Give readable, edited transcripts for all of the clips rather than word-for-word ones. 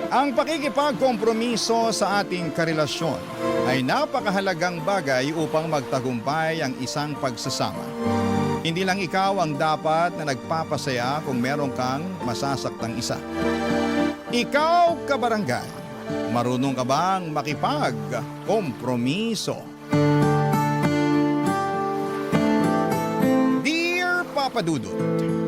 Ang pakikipagkompromiso sa ating karelasyon ay napakahalagang bagay upang magtagumpay ang isang pagsasama. Hindi lang ikaw ang dapat na nagpapasaya kung meron kang masasaktang isa. Ikaw, kabarangay, marunong ka bang makipagkompromiso? Dear Papa Dudut,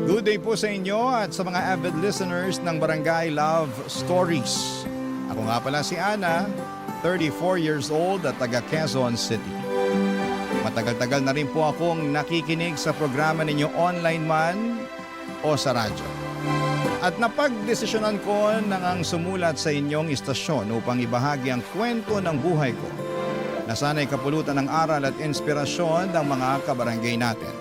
good day po sa inyo at sa mga avid listeners ng Barangay Love Stories. Ako nga pala si Ana, 34 years old at taga Quezon City. Matagal-tagal na rin po akong nakikinig sa programa ninyo online man o sa radyo. At napagdesisyonan ko nang ang sumulat sa inyong istasyon upang ibahagi ang kwento ng buhay ko na sana'y kapulutan ng aral at inspirasyon ng mga kabarangay natin.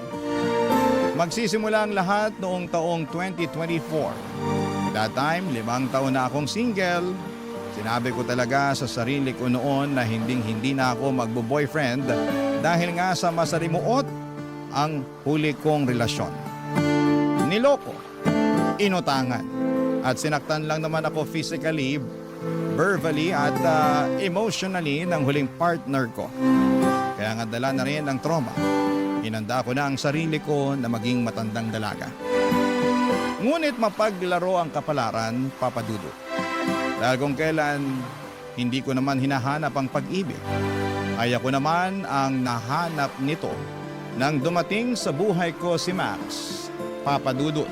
Magsisimula ang lahat noong taong 2024. That time, 5 taon na akong single. Sinabi ko talaga sa sarili ko noon na hindi na ako magbo-boyfriend dahil nga sa masalimuot ang huli kong relasyon. Niloko, inutangan, at sinaktan lang naman ako physically, verbally at emotionally ng huling partner ko. Kaya nga dala na rin ang trauma. Hinanda ko na ang sarili ko na maging matandang dalaga. Ngunit mapaglaro ang kapalaran, Papa Dudut. Dahil kung kailan hindi ko naman hinahanap ang pag-ibig, ay ako naman ang nahanap nito nang dumating sa buhay ko si Max, Papa Dudut.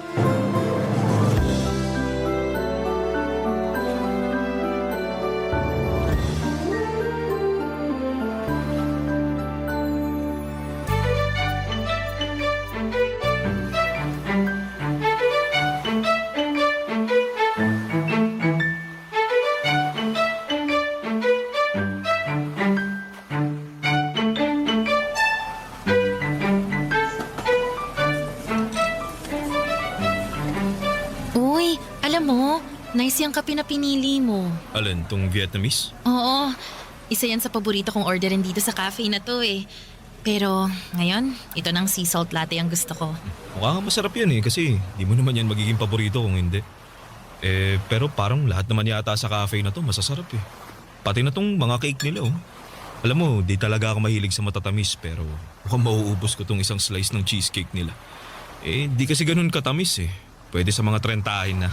Uy, alam mo, nice yung kape na pinili mo. Alin, tong Vietnamese? Oo, isa yan sa paborito kong orderin dito sa cafe na to eh. Pero ngayon, ito ng sea salt latte ang gusto ko. Mukhang masarap yan kasi di mo naman yan magiging paborito kung hindi. Pero parang lahat naman yata sa cafe na to masasarap eh. Pati na tong mga cake nila oh. Alam mo, di talaga ako mahilig sa matatamis pero mukhang mauubos ko tong isang slice ng cheesecake nila. Di kasi ganun katamis eh. Pwede sa mga 30 na.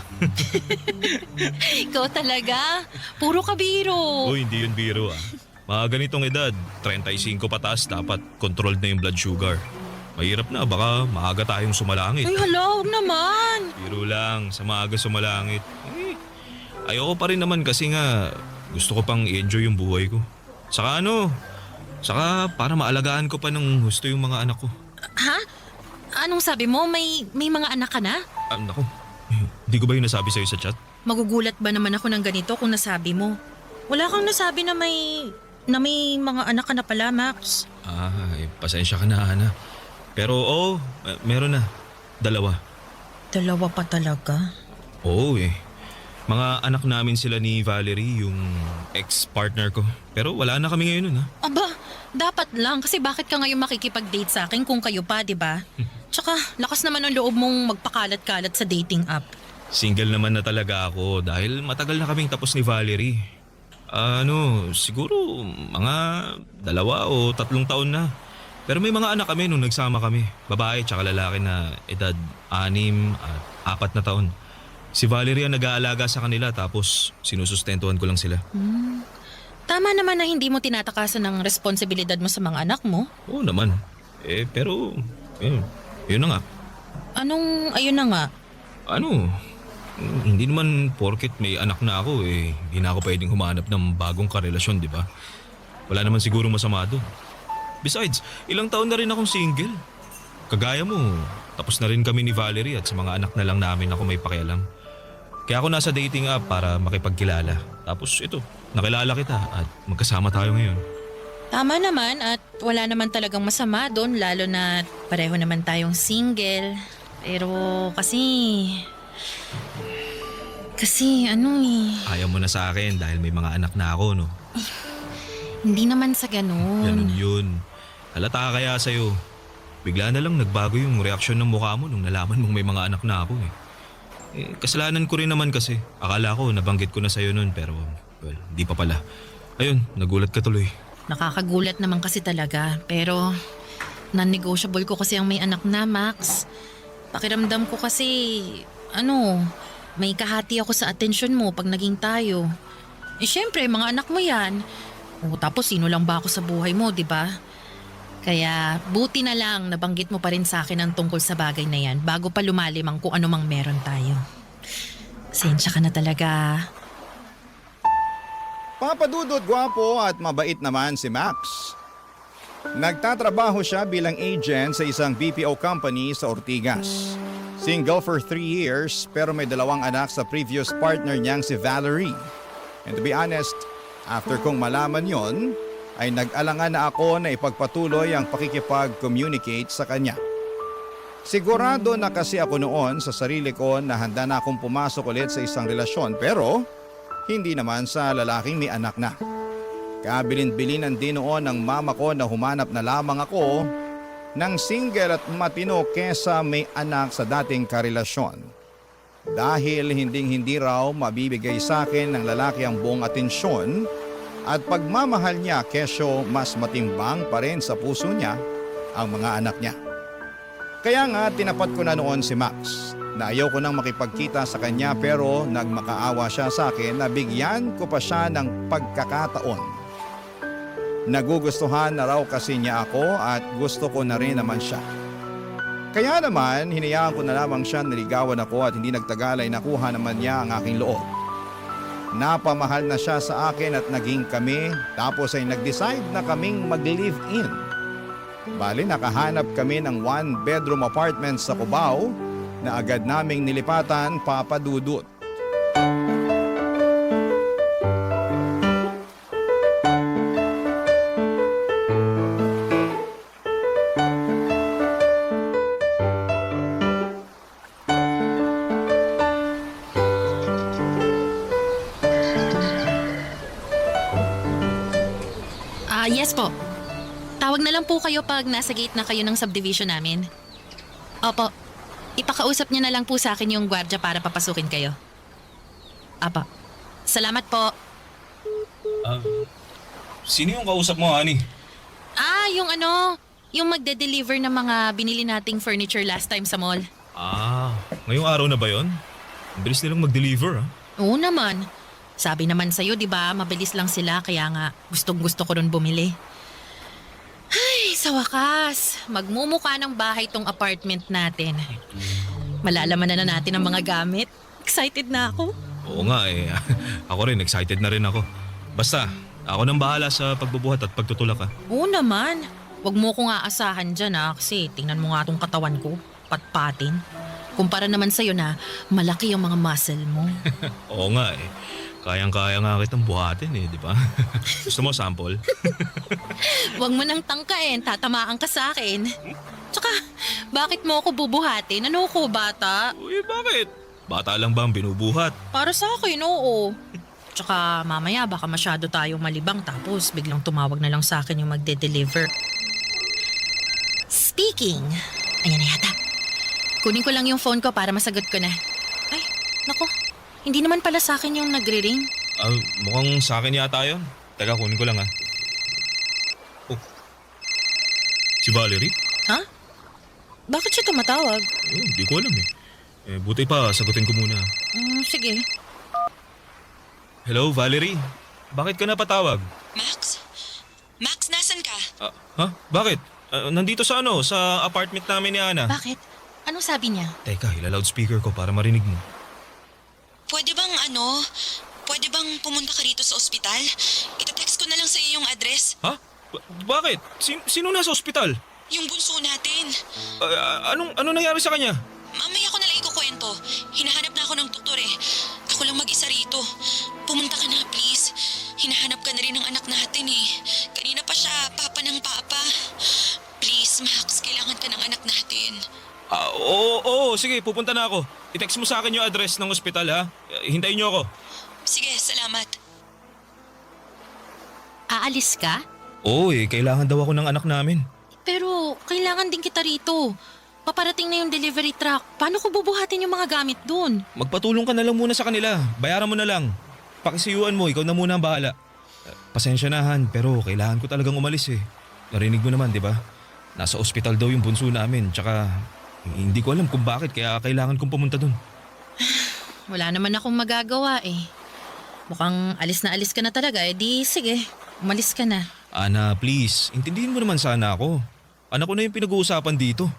Ikaw talaga, puro kabiro. Uy, hindi yun biro ah. Mga ganitong edad, 35 pataas dapat controlled na yung blood sugar. Mahirap na, baka maaga tayong sumalangit. Ay hala, huwag naman. Biro lang, sa maaga sumalangit. Ayoko pa rin naman kasi nga gusto ko pang i-enjoy yung buhay ko. Saka para maalagaan ko pa ng husto yung mga anak ko. Ha? Anong sabi mo? May mga anak ka na? Naku, hindi ko ba yung nasabi sa'yo sa chat? Magugulat ba naman ako ng ganito kung nasabi mo? Wala kang nasabi na may mga anak ka na pala, Max. Pasensya ka na, Ana. Pero meron na. 2. Dalawa pa talaga? Oo Mga anak namin sila ni Valerie, yung ex-partner ko. Pero wala na kami ngayon ha. Aba, dapat lang kasi bakit ka ngayon makikipag-date sa akin kung kayo pa, di ba? Tsaka, lakas naman ang loob mong magpakalat-kalat sa dating app. Single naman na talaga ako dahil matagal na kaming tapos ni Valerie. Siguro mga 2 o 3 taon na. Pero may mga anak kami nung nagsama kami. Babae tsaka lalaki na edad 6 at 4 na taon. Si Valerie ang nag-aalaga sa kanila tapos sinusustentuhan ko lang sila. Tama naman na hindi mo tinatakasan ng responsibilidad mo sa mga anak mo. Oo naman. Pero yun na nga. Anong ayun na nga? Hindi naman porket may anak na ako hindi na ako pwedeng humanap ng bagong karelasyon, di ba? Wala naman siguro masama doon. Besides, ilang taon na rin akong single. Kagaya mo, tapos na rin kami ni Valerie at sa mga anak na lang namin ako may pakialam. Kaya ako nasa dating app para makipagkilala. Tapos ito, nakilala kita at magkasama tayo ngayon. Tama naman at wala naman talagang masama doon lalo na pareho naman tayong single. Pero kasi Ayaw mo na sa akin dahil may mga anak na ako, no? Hindi naman sa ganun. Ganun yun. Halata kaya sa'yo. Bigla na lang nagbago yung reaksyon ng mukha mo nung nalaman mong may mga anak na ako Kasalanan ko rin naman kasi. Akala ko nabanggit ko na sa'yo nun pero well, di pa pala. Ayun, nagulat ka tuloy. Nakakagulat naman kasi talaga. Pero non-negotiable ko kasi ang may anak na, Max. Pakiramdam ko kasi, may kahati ako sa atensyon mo pag naging tayo. Syempre, mga anak mo yan. Tapos sino lang ba ako sa buhay mo, di ba? Kaya buti na lang nabanggit mo pa rin sa akin ang tungkol sa bagay na yan bago pa lumalim ang kung ano mang meron tayo. Pasensya ka na talaga. Papadudot, gwapo at mabait naman si Max. Nagtatrabaho siya bilang agent sa isang BPO company sa Ortigas. Single for 3 years pero may 2 anak sa previous partner niyang si Valerie. And to be honest, after kong malaman yon, ay nag-alangan na ako na ipagpatuloy ang pakikipag-communicate sa kanya. Sigurado na kasi ako noon sa sarili ko na handa na akong pumasok ulit sa isang relasyon pero hindi naman sa lalaking may anak na. Kabilin-bilinan din noon ng mama ko na humanap na lamang ako ng single at matino kesa may anak sa dating karelasyon. Dahil hindi raw mabibigay sa akin ng lalaki ang buong atensyon at pagmamahal niya kesyo mas matimbang pa rin sa puso niya ang mga anak niya. Kaya nga tinapat ko na noon si Max na ayaw ko nang makipagkita sa kanya pero nagmakaawa siya sa akin na bigyan ko pa siya ng pagkakataon. Nagugustuhan na raw kasi niya ako at gusto ko na rin naman siya. Kaya naman hinayaan ko na lamang siya niligawan ako at hindi nagtagal ay nakuha naman niya ang aking loob. Napamahal na siya sa akin at naging kami tapos ay nag-decide na kaming mag-live-in. Bali nakahanap kami ng 1-bedroom apartment sa Cubao na agad naming nilipatan, Papadudot. Yes po. Tawag na lang po kayo pag nasa gate na kayo ng subdivision namin. Opo. Ipakausap niya na lang po sa akin yung gwardya para papasukin kayo. Apa. Salamat po. Sino yung kausap mo, honey? Yung magde-deliver ng mga binili nating furniture last time sa mall. Ngayong araw na ba yon? Ang bilis nilang mag-deliver, ha? Oo naman. Sabi naman sa'yo, di ba, mabilis lang sila kaya nga gustong-gusto ko rin bumili. Ay, sa wakas, magmumukha ng bahay tong apartment natin. Malalaman na natin ang mga gamit. Excited na ako. Oo nga eh. Ako rin, excited na rin ako. Basta, ako nang bahala sa pagbubuhat at pagtutulak, ha? Oo naman. Huwag mo kong aasahan dyan kasi tingnan mo nga tong katawan ko. Patpatin. Kumpara naman sa'yo na malaki yung mga muscle mo. Oo nga eh. Kayang-kaya nga kitang buhatin eh, di ba? Gusto mo sample? Huwag mo nang tangkain, tatamaan ka sa akin. Tsaka, bakit mo ako bubuhatin? Ano ko, bata? Uy, bakit? Bata lang ba ang binubuhat? Para sa akin, oo. Tsaka mamaya baka masyado tayong malibang tapos biglang tumawag na lang sa akin yung magde-deliver. Speaking, ayan na yata. Kunin ko lang yung phone ko para masagot ko na. Ay, nako. Hindi naman pala sa akin yung nagre-ring. Mukhang sa akin yata yun. Teka, kunin ko lang, ha. Oh. Si Valerie? Ha? Bakit siya tumatawag? Hindi ko alam eh. Buti pa, sagutin ko muna. Sige. Hello, Valerie? Bakit ka napatawag? Max? Max, nasan ka? Ha? Bakit? Nandito sa sa apartment namin ni Ana. Bakit? Anong sabi niya? Teka, ila-loudspeaker ko para marinig mo. Pwede bang pumunta ka rito sa ospital? Ita-text ko na lang sa iyo yung address. Ha? Bakit? Sino nasa ospital? Yung bunso natin. Ano nangyari sa kanya? Mamaya ko na lang ikukwento. Hinahanap na ako ng doktor eh. Ako lang mag-isa rito. Pumunta ka na, please. Hinahanap ka na rin ng anak natin eh. Kanina pa siya, papa ng papa. Please, Max, kailangan ka ng anak natin. Oo, sige, pupunta na ako. I-text mo sa akin yung address ng ospital, ha? Hintayin niyo ako. Sige, salamat. Aalis ka? Oo kailangan daw ako ng anak namin. Pero kailangan din kita rito. Paparating na yung delivery truck. Paano ko bubuhatin yung mga gamit dun? Magpatulong ka na lang muna sa kanila. Bayaran mo na lang. Pakisiyuan mo, ikaw na muna ang bahala. Pasensya na Han, pero kailangan ko talagang umalis eh. Narinig mo naman, di ba? Nasa ospital daw yung bunso namin, tsaka hindi ko alam kung bakit kaya kailangan kong pumunta dun. Wala naman akong magagawa eh. Mukhang alis na alis ka na talaga, eh di sige, umalis ka na. Ana, please, intindihin mo naman sana ako. Anak ko na yung pinag-uusapan dito.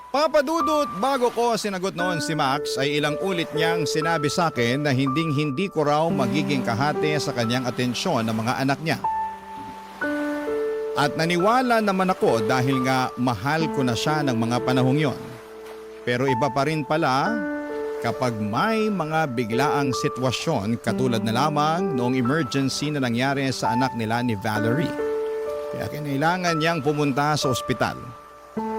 Papa Dudut, bago ko sinagot noon si Max ay ilang ulit niyang sinabi sa akin na hindi ko raw magiging kahati sa kanyang atensyon ng mga anak niya. At naniwala naman ako dahil nga mahal ko na siya ng mga panahong yon. Pero iba pa rin pala kapag may mga biglaang sitwasyon katulad na lamang noong emergency na nangyari sa anak nila ni Valerie. Kaya kinailangan niyang pumunta sa ospital.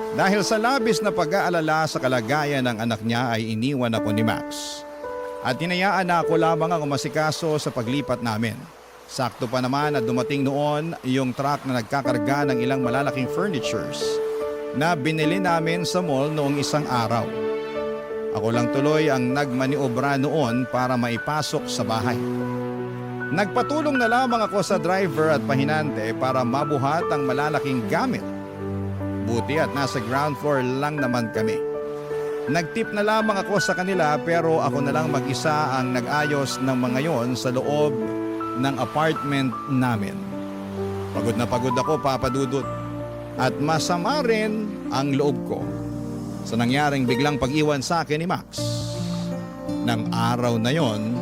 Dahil sa labis na pag-aalala sa kalagayan ng anak niya ay iniwan ako ni Max. At hinayaan na ako lamang ang umasikaso sa paglipat namin. Sakto pa naman na dumating noon yung truck na nagkakarga ng ilang malalaking furnitures na binili namin sa mall noong isang araw. Ako lang tuloy ang nagmaniobra noon para maipasok sa bahay. Nagpatulong na lamang ako sa driver at pahinante para mabuhat ang malalaking gamit. Buti at nasa ground floor lang naman kami. Nagtip na lamang ako sa kanila pero ako na lang mag-isa ang nag-ayos ng mga yon sa loob ng apartment namin. Pagod na pagod ako, Papa Dudut. At masama rin ang loob ko sa nangyaring biglang pag-iwan sa akin ni Max. Nang araw na yon,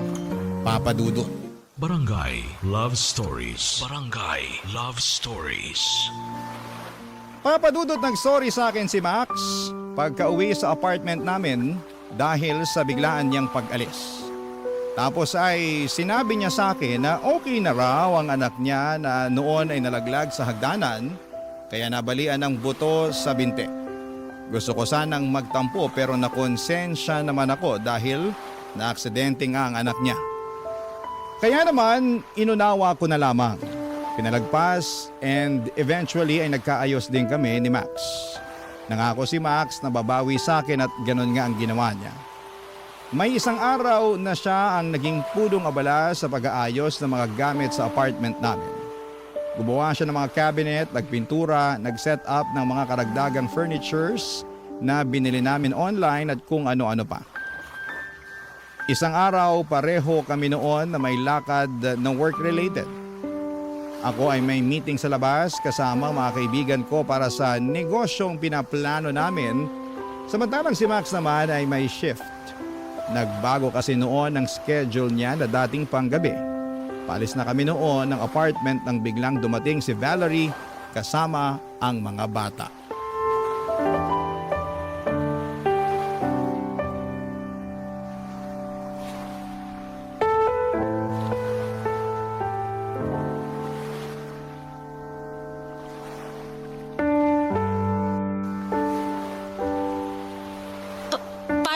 Papa Dudut. Barangay Love Stories. Barangay Love Stories. Papa Dudut, nag-sorry sa akin si Max pagka-uwi sa apartment namin dahil sa biglaan niyang pag-alis. Tapos ay sinabi niya sa akin na okay na raw ang anak niya na noon ay nalaglag sa hagdanan kaya nabalian ng buto sa binti. Gusto ko sanang magtampo pero nakonsensya naman ako dahil na-aksidente nga ang anak niya. Kaya naman inunawa ko na lamang. Pinalagpas and eventually ay nagkaayos din kami ni Max. Nangako si Max na babawi sa akin at ganun nga ang ginawa niya. May isang araw na siya ang naging pudong abala sa pag-aayos ng mga gamit sa apartment namin. Gumawa siya ng mga cabinet, nagpintura, nag-set up ng mga karagdagang furnitures na binili namin online at kung ano-ano pa. Isang araw pareho kami noon na may lakad ng work-related. Ako ay may meeting sa labas kasama mga kaibigan ko para sa negosyong pinaplano namin. Samantalang si Max naman ay may shift. Nagbago kasi noon ang schedule niya na dating panggabi. Palis na kami noon ng apartment nang biglang dumating si Valerie kasama ang mga bata.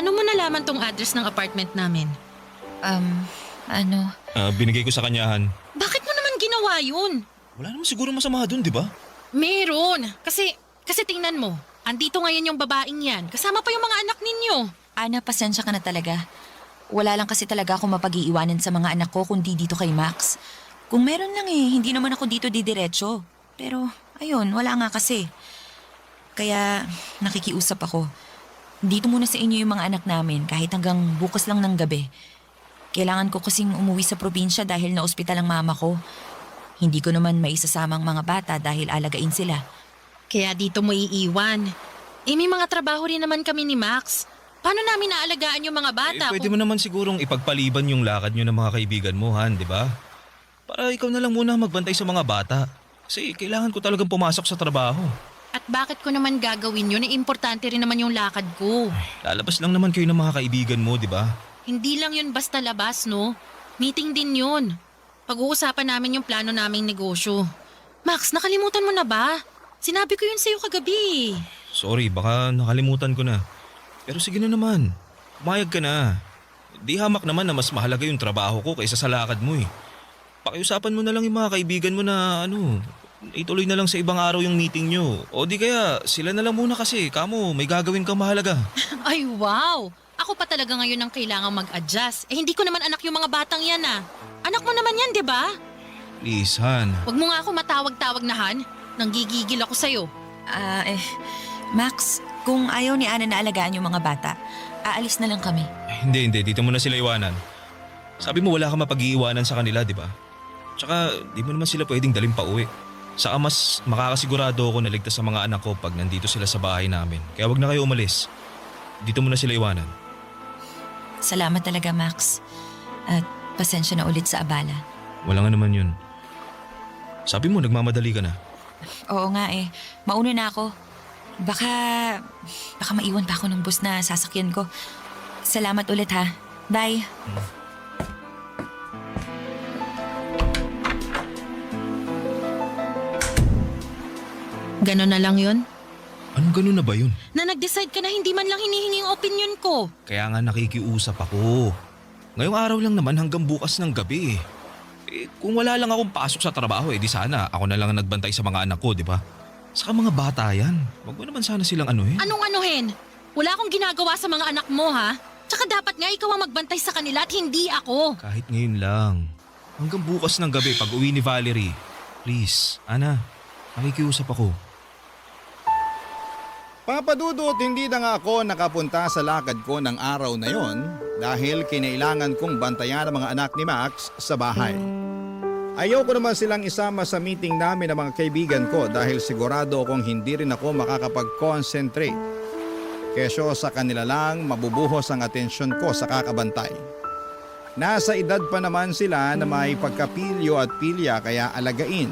Paano mo nalaman tong address ng apartment namin? Binigay ko sa kanyahan. Bakit mo naman ginawa yun? Wala naman siguro masama dun, di ba? Meron. Kasi tingnan mo, andito ngayon yung babaeng yan. Kasama pa yung mga anak ninyo. Ana, pasensya ka na talaga. Wala lang kasi talaga ako mapag-iiwanan sa mga anak ko kundi dito kay Max. Kung meron lang hindi naman ako dito didiretso. Pero, ayun, wala nga kasi. Kaya, nakikiusap ako. Dito muna sa inyo yung mga anak namin kahit hanggang bukas lang ng gabi. Kailangan ko kasing umuwi sa probinsya dahil na-ospital ang mama ko. Hindi ko naman maisasama ang mga bata dahil alagain sila. Kaya dito mo iiwan. May mga trabaho rin naman kami ni Max. Paano namin naalagaan yung mga bata? Pwede mo naman sigurong ipagpaliban yung lakad nyo ng mga kaibigan mo, Han, di ba? Para ikaw na lang muna magbantay sa mga bata. Kasi kailangan ko talagang pumasok sa trabaho. At bakit ko naman gagawin yun? Importante rin naman yung lakad ko. Lalabas lang naman kayo ng mga kaibigan mo, di ba? Hindi lang yun basta labas, no? Meeting din yun. Pag-uusapan namin yung plano naming negosyo. Max, nakalimutan mo na ba? Sinabi ko yun sa'yo kagabi. Sorry, baka nakalimutan ko na. Pero sige na naman. Pumayag ka na. Di hamak naman na mas mahalaga yung trabaho ko kaysa sa lakad mo eh. Pakiusapan mo na lang yung mga kaibigan mo na ituloy na lang sa ibang araw yung meeting nyo. O di kaya, sila na lang muna kasi. Kamo, may gagawin kang mahalaga. Ay, wow! Ako pa talaga ngayon ang kailangang mag-adjust. Hindi ko naman anak yung mga batang yan ah. Anak mo naman yan, di ba? Please, Han. Huwag mo nga ako matawag-tawag na Han. Nanggigigil ako sa'yo. Max, kung ayaw ni Ana na alagaan yung mga bata, aalis na lang kami. Hindi. Dito mo na sila iwanan. Sabi mo wala ka mapag-iiwanan sa kanila, di ba? Tsaka, di mo naman sila pwedeng daling pa uwi. Saka mas makakasigurado ako na ligtas sa mga anak ko pag nandito sila sa bahay namin. Kaya wag na kayo umalis. Dito mo na sila iwanan. Salamat talaga, Max. At pasensya na ulit sa abala. Wala nga naman yun. Sabi mo, nagmamadali ka na. Oo nga eh. Mauna na ako. Baka maiwan pa ako ng bus na sasakyan ko. Salamat ulit ha. Bye. Ganon na lang yun? Anong ganun na ba yun? Na nag-decide ka na hindi man lang hinihingi yung opinion ko. Kaya nga nakikiusap ako. Ngayong araw lang naman hanggang bukas ng gabi. Kung wala lang akong pasok sa trabaho, di sana ako na lang ang nagbantay sa mga anak ko, di ba? Saka mga bata yan. Wag mo naman sana silang anuhin. Anong anuhin? Wala akong ginagawa sa mga anak mo ha? Tsaka dapat nga ikaw ang magbantay sa kanila at hindi ako. Kahit ngayon lang. Hanggang bukas ng gabi pag uwi ni Valerie. Please, Ana, nakikiusap ako. Papadudot, hindi na nga ako nakapunta sa lakad ko ng araw na yon dahil kinailangan kong bantayan ang mga anak ni Max sa bahay. Ayaw ko naman silang isama sa meeting namin ng mga kaibigan ko dahil sigurado akong hindi rin ako makakapag-concentrate. Kesyo sa kanila lang mabubuhos ang atensyon ko sa kakabantay. Nasa edad pa naman sila na may pagkapilyo at pilya kaya alagain.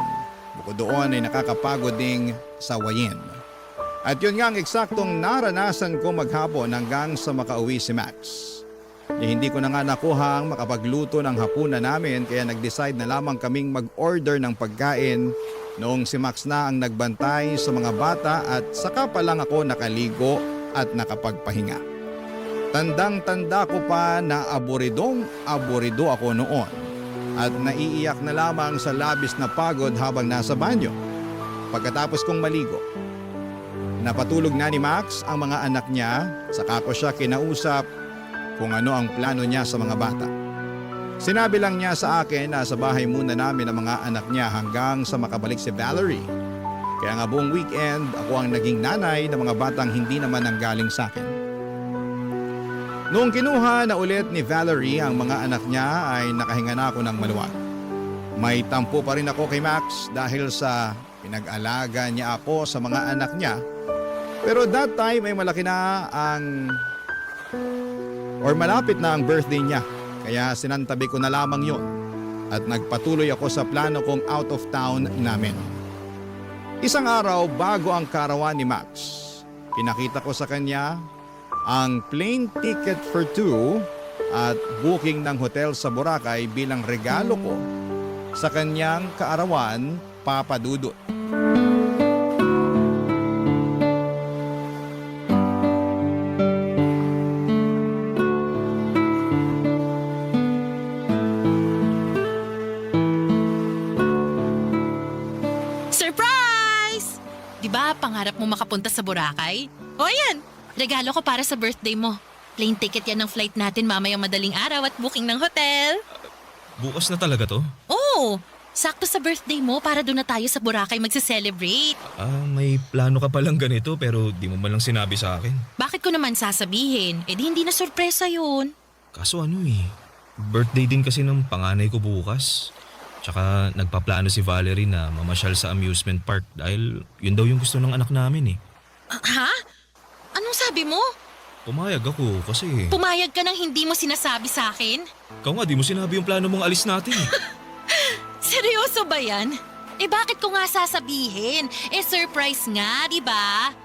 Bukod doon ay nakakapagod ding sawayin. At yun nga ang eksaktong naranasan ko maghapon hanggang sa makauwi si Max. Hindi ko na nga nakuhang makapagluto ng hapunan namin kaya nag-decide na lamang kaming mag-order ng pagkain noong si Max na ang nagbantay sa mga bata at saka pa lang ako nakaligo at nakapagpahinga. Tandang-tanda ko pa na aburido ako noon at naiiyak na lamang sa labis na pagod habang nasa banyo. Pagkatapos kong maligo, napatulog na ni Max ang mga anak niya, saka ko siya kinausap kung ano ang plano niya sa mga bata. Sinabi lang niya sa akin na sa bahay muna namin ang mga anak niya hanggang sa makabalik si Valerie. Kaya nga buong weekend ako ang naging nanay ng mga batang hindi naman nanggaling sa akin. Noong kinuha na ulit ni Valerie ang mga anak niya ay nakahinga na ako ng maluwag. May tampo pa rin ako kay Max dahil sa pinag-alaga niya ako sa mga anak niya. Pero that time ay malaki na malapit na ang birthday niya. Kaya sinantabi ko na lamang yon at nagpatuloy ako sa plano kong out of town namin. Isang araw bago ang karawan ni Max, pinakita ko sa kanya ang plane ticket for two at booking ng hotel sa Boracay bilang regalo ko sa kanyang kaarawan, Papa Dudut. Surprise! Di ba pangarap mo makapunta sa Boracay? O yan, regalo ko para sa birthday mo. Plane ticket yan ng flight natin mamayang madaling araw at booking ng hotel. Bukas na talaga to? Oo, sakto sa birthday mo para doon na tayo sa Boracay magse-celebrate. May plano ka palang ganito pero di mo man lang sinabi sa akin. Bakit ko naman sasabihin? Di hindi na sorpresa yun. Kaso birthday din kasi ng panganay ko bukas. Tsaka nagpaplano si Valerie na mamasyal sa amusement park dahil yun daw yung gusto ng anak namin Ha? Anong sabi mo? Pumayag ako kasi... Pumayag ka nang hindi mo sinasabi sa akin? Ikaw nga di mo sinabi yung plano mong alis natin Seryoso ba yan? Bakit ko nga sasabihin? Surprise nga, di ba?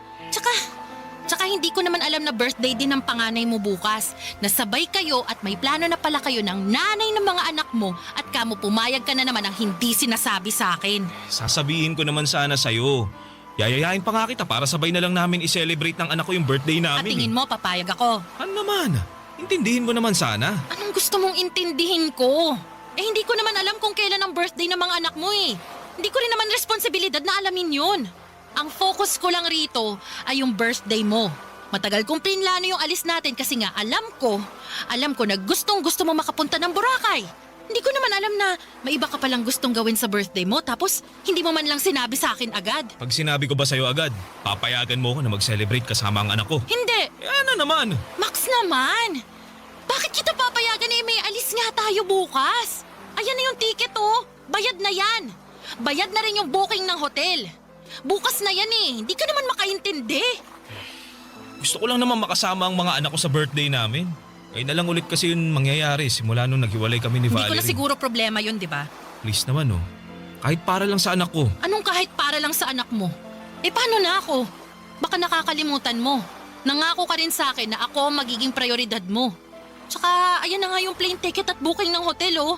Tsaka hindi ko naman alam na birthday din ng panganay mo bukas. Nasabay kayo at may plano na pala kayo ng nanay ng mga anak mo at kamo pumayag ka na naman ang hindi sinasabi sa akin. Sasabihin ko naman sana sa'yo. Yayayain pa nga kita para sabay na lang namin i-celebrate ng anak ko yung birthday At namin tingin mo, papayag ako. Ano naman? Intindihin mo naman sana. Anong gusto mong intindihin ko? Hindi ko naman alam kung kailan ang birthday ng mga anak mo . Hindi ko rin naman responsibilidad na alamin yun. Ang focus ko lang rito ay yung birthday mo. Matagal kong plinlano yung alis natin kasi nga alam ko na gustong-gusto mo makapunta ng Boracay. Hindi ko naman alam na may iba ka palang gustong gawin sa birthday mo tapos hindi mo man lang sinabi sa akin agad. Pag sinabi ko ba sa'yo agad, papayagan mo ako na mag-celebrate kasama ang anak ko. Hindi! Ano naman? Max naman! Bakit kita papayagan na may alis nga tayo bukas? Ayan na yung ticket oh! Bayad na yan! Bayad na rin yung booking ng hotel. Bukas na yan eh, hindi ka naman makaintindi. Gusto ko lang naman makasama ang mga anak ko sa birthday namin. Ay na lang ulit kasi yun mangyayari simula nung naghiwalay kami ni Hindi Valerie. ko na siguro problema yun, di ba? Please naman oh. Kahit para lang sa anak ko. Anong kahit para lang sa anak mo? Eh paano na ako? Baka nakakalimutan mo. Nangako ka rin sa akin na ako ang magiging prioridad mo. Tsaka ayan na nga yung plane ticket at booking ng hotel oh.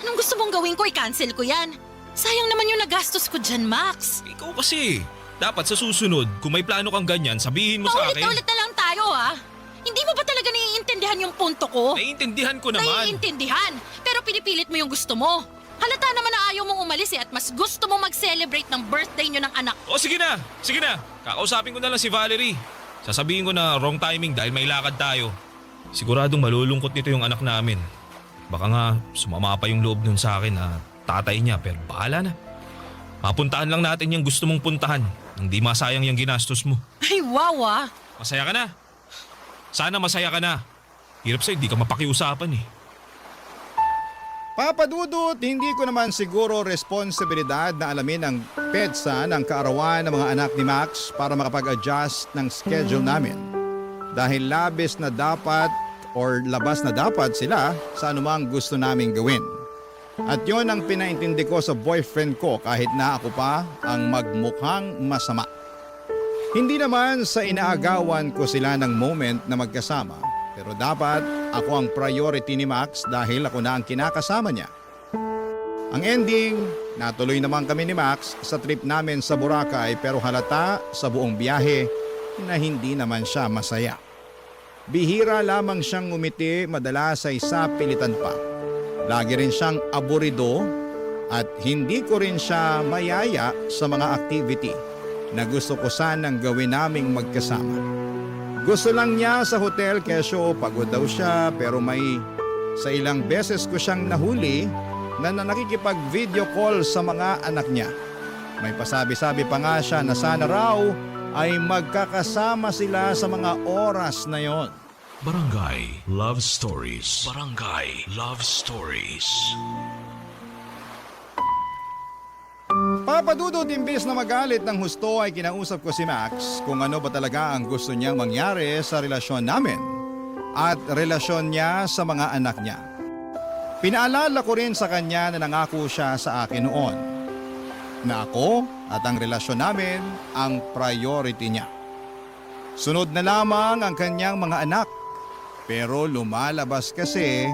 Anong gusto mong gawin ko? I-cancel ko yan. Sayang naman yung nagastos ko dyan, Max. Ikaw kasi. Dapat sa susunod, kung may plano kang ganyan, sabihin mo sa akin. Paulit-ulit na lang tayo ah. Hindi mo ba talaga naiintindihan yung punto ko? Naiintindihan ko naman. Naiintindihan, pero pinipilit mo yung gusto mo. Halata naman na ayaw mong umalis at mas gusto mo mag-celebrate ng birthday nyo ng anak. O sige na. Kakausapin ko na lang si Valerie. Sasabihin ko na wrong timing dahil may lakad tayo. Siguradong malulungkot nito yung anak namin. Baka nga sumama pa yung loob nun sa akin na tatay niya pero bahala na. Mapuntahan lang natin yung gusto mong puntahan. Hindi masayang yung ginastos mo. Ay wow ah. Masaya ka na. Sana masaya ka na. Hirap sa'yo, di ka mapakiusapan eh. Papa Dudut, hindi ko naman siguro responsibilidad na alamin ang petsa ng kaarawan ng mga anak ni Max para makapag-adjust ng schedule namin. Dahil labas na dapat sila sa anumang gusto naming gawin. At yon ang pinaintindi ko sa boyfriend ko kahit na ako pa ang magmukhang masama. Hindi naman sa inaagawan ko sila ng moment na magkasama, pero dapat ako ang priority ni Max dahil ako na ang kinakasama niya. Ang ending, natuloy naman kami ni Max sa trip namin sa Boracay pero halata sa buong biyahe na hindi naman siya masaya. Bihira lamang siyang ngumiti, madalas ay sa pilitan pa. Lagi rin siyang aburido at hindi ko rin siya mayaya sa mga activity na gusto ko sanang gawin naming magkasama. Gusto lang niya sa hotel kesyo pagod daw siya pero may sa ilang beses ko siyang nahuli na nakikipag-video call sa mga anak niya. May pasabi-sabi pa nga siya na sana raw ay magkakasama sila sa mga oras na yon. Barangay Love Stories. Barangay Love Stories. Papa Dudut, imbes na magalit ng husto ay kinausap ko si Max kung ano ba talaga ang gusto niyang mangyari sa relasyon namin at relasyon niya sa mga anak niya. Pinaalala ko rin sa kanya na nangako siya sa akin noon na ako at ang relasyon namin ang priority niya. Sunod na lamang ang kanyang mga anak pero lumalabas kasi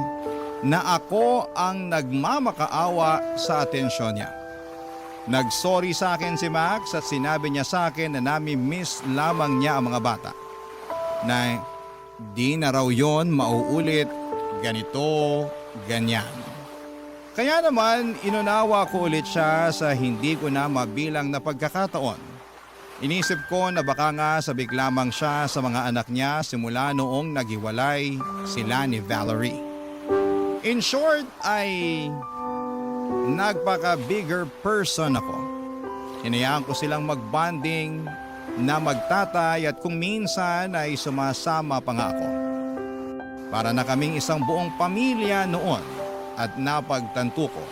na ako ang nagmamakaawa sa atensyon niya. Nag-sorry sa akin si Max at sinabi niya sa akin na nami-miss lamang niya ang mga bata. Na di na raw yon mauulit, ganito, ganyan. Kaya naman inunawa ko ulit siya sa hindi ko na mabilang na pagkakataon. Inisip ko na baka nga sabik lamang siya sa mga anak niya simula noong naghiwalay sila ni Valerie. In short ay nagpaka-bigger person ako. Hinayaan ko silang mag-bonding na magtatay at kung minsan ay sumasama pa nga ako. Para na kaming isang buong pamilya noon at napagtanto ko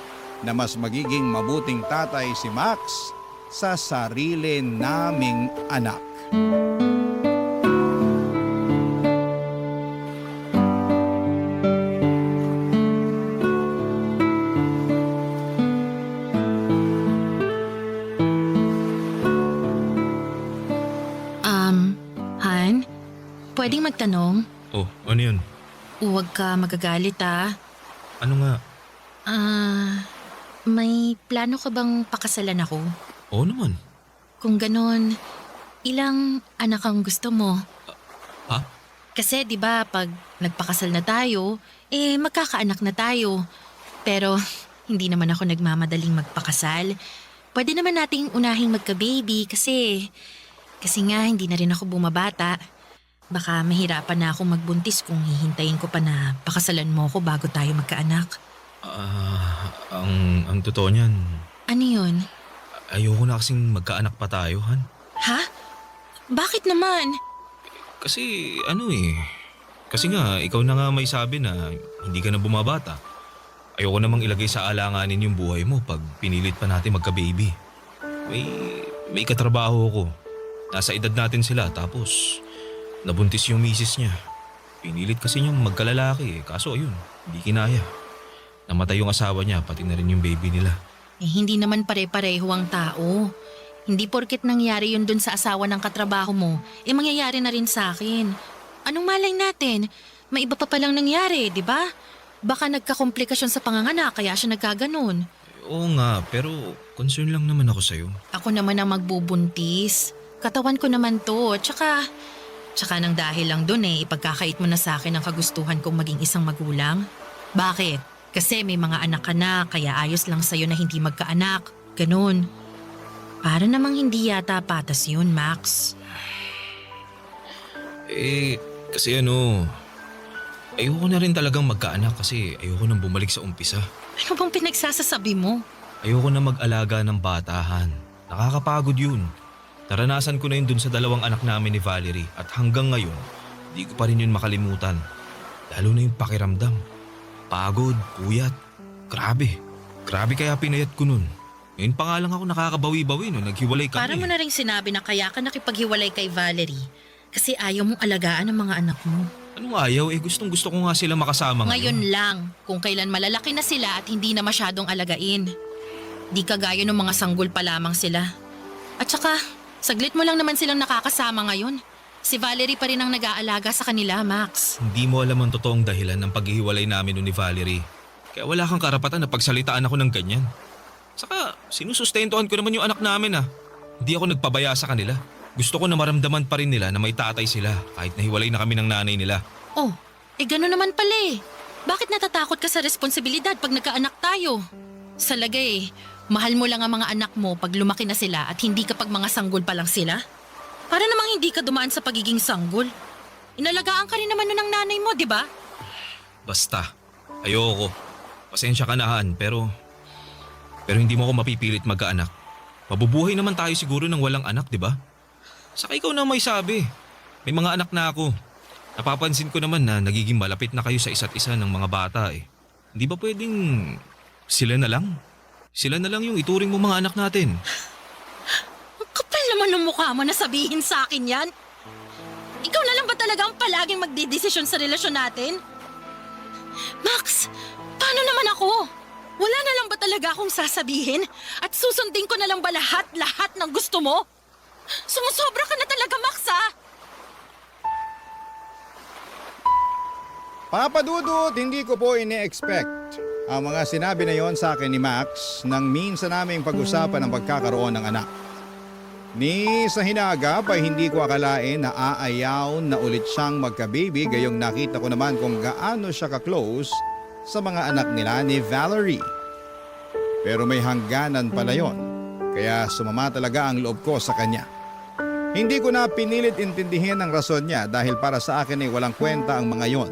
na mas magiging mabuting tatay si Max sa sarili naming anak. Han, pwedeng magtanong? Oh, ano yun? Huwag ka magagalit ah. Ano nga? May plano ka bang pakasalan ako? Oo naman. Kung ganon, ilang anak ang gusto mo? Ha? Kasi 'di ba pag nagpakasal na tayo, magkakaanak na tayo. Pero hindi naman ako nagmamadaling magpakasal. pwede naman nating unahing magka-baby kasi nga hindi na rin ako bumabata. Baka mahirapan na akong magbuntis kung hihintayin ko pa na pakasalan mo ako bago tayo magkaanak. Ang totoo niyan, Ano yun? ayoko na kasing magkaanak pa tayo, Han. Ha? Bakit naman? Kasi kasi nga ikaw na nga may sabi na hindi ka na bumabata. Ayoko namang ilagay sa alanganin yung buhay mo pag pinilit pa natin magka-baby. May katrabaho ko. Nasa edad natin sila tapos nabuntis yung misis niya. Pinilit kasi niyang magkalalaki kaso ayun, hindi kinaya. Namatay yung asawa niya pati na rin yung baby nila. Hindi naman pare-pareho ang tao. Hindi porket nangyari yun dun sa asawa ng katrabaho mo, mangyayari na rin sa akin. Anong malay natin? May iba pa palang nangyari, di ba? Baka nagkakomplikasyon sa panganganak kaya siya nagkaganon. Oo nga, pero concern lang naman ako sa'yo. Ako naman ang magbubuntis. Katawan ko naman to. Tsaka nang dahil lang dun ipagkakait mo na sa akin ang kagustuhan kong maging isang magulang. Bakit? Kasi may mga anak ka na kaya ayos lang sa'yo na hindi magkaanak. Ganon. Para namang hindi yata patas yun, Max. Kasi ayoko na rin talagang magkaanak kasi ayoko nang bumalik sa umpisa. Ano bang pinagsasasabi mo? Ayoko na mag-alaga ng batahan. Nakakapagod yun. Naranasan ko na yun dun sa 2 anak namin ni Valerie at hanggang ngayon, di ko pa rin yun makalimutan. Lalo na yung pakiramdam. Pagod, puyat. Grabe. Grabe kaya pinayat ko nun. Ngayon pa nga lang ako nakakabawi-bawi nung naghiwalay kami. Para mo na rin sinabi na kaya ka nakipaghiwalay kay Valerie kasi ayaw mong alagaan ang mga anak mo. Anong ayaw? Gustong gusto ko nga sila makasama Ngayon lang, kung kailan malalaki na sila at hindi na masyadong alagain. Di kagaya ng mga sanggol pa lamang sila. At saka, saglit mo lang naman silang nakakasama ngayon. Si Valerie pa rin ang nag-aalaga sa kanila, Max. Hindi mo alam ang totoong dahilan ng paghihiwalay namin ni Valerie. Kaya wala kang karapatan na pagsalitaan ako ng ganyan. Saka, sinusustentuhan ko naman yung anak namin Hindi ako nagpabaya sa kanila. Gusto ko na maramdaman pa rin nila na may tatay sila kahit nahiwalay na kami ng nanay nila. Oh, gano'n naman pala Bakit natatakot ka sa responsibilidad pag nagkaanak tayo? Sa lagay, mahal mo lang ang mga anak mo pag lumaki na sila at hindi kapag mga sanggol pa lang sila? Para namang hindi ka dumaan sa pagiging sanggol. Inalagaan ka rin naman nun ng nanay mo, di ba? Basta, ayoko. Pasensya ka na, Han, pero hindi mo ako mapipilit magkaanak. Mabubuhay naman tayo siguro ng walang anak, di ba? Saka ikaw na may sabi. May mga anak na ako. Napapansin ko naman na nagiging malapit na kayo sa isa't isa ng mga bata Hindi ba pwedeng sila na lang? Sila na lang yung ituring mo mga anak natin. Ang kapal naman ng mukha mo na sabihin sa akin yan. Ikaw na lang ba talaga ang palaging magdidesisyon sa relasyon natin? Max, paano naman ako? Wala na lang ba talaga akong sasabihin? At susundin ko na lang ba lahat ng gusto mo? Sumusobra ka na talaga, Max, Papa Dudut, hindi ko po ini-expect ang mga sinabi na yon sa akin ni Max nang minsan naming pag-usapan ang pagkakaroon ng anak. Ni sa hinagap ay hindi ko akalain na aayaw na ulit siyang magka-baby gayong nakita ko naman kung gaano siya ka-close sa mga anak nila ni Valerie. Pero may hangganan pala yon, kaya sumama talaga ang loob ko sa kanya. Hindi ko na pinilit intindihin ang rason niya dahil para sa akin ay walang kwenta ang mga yon.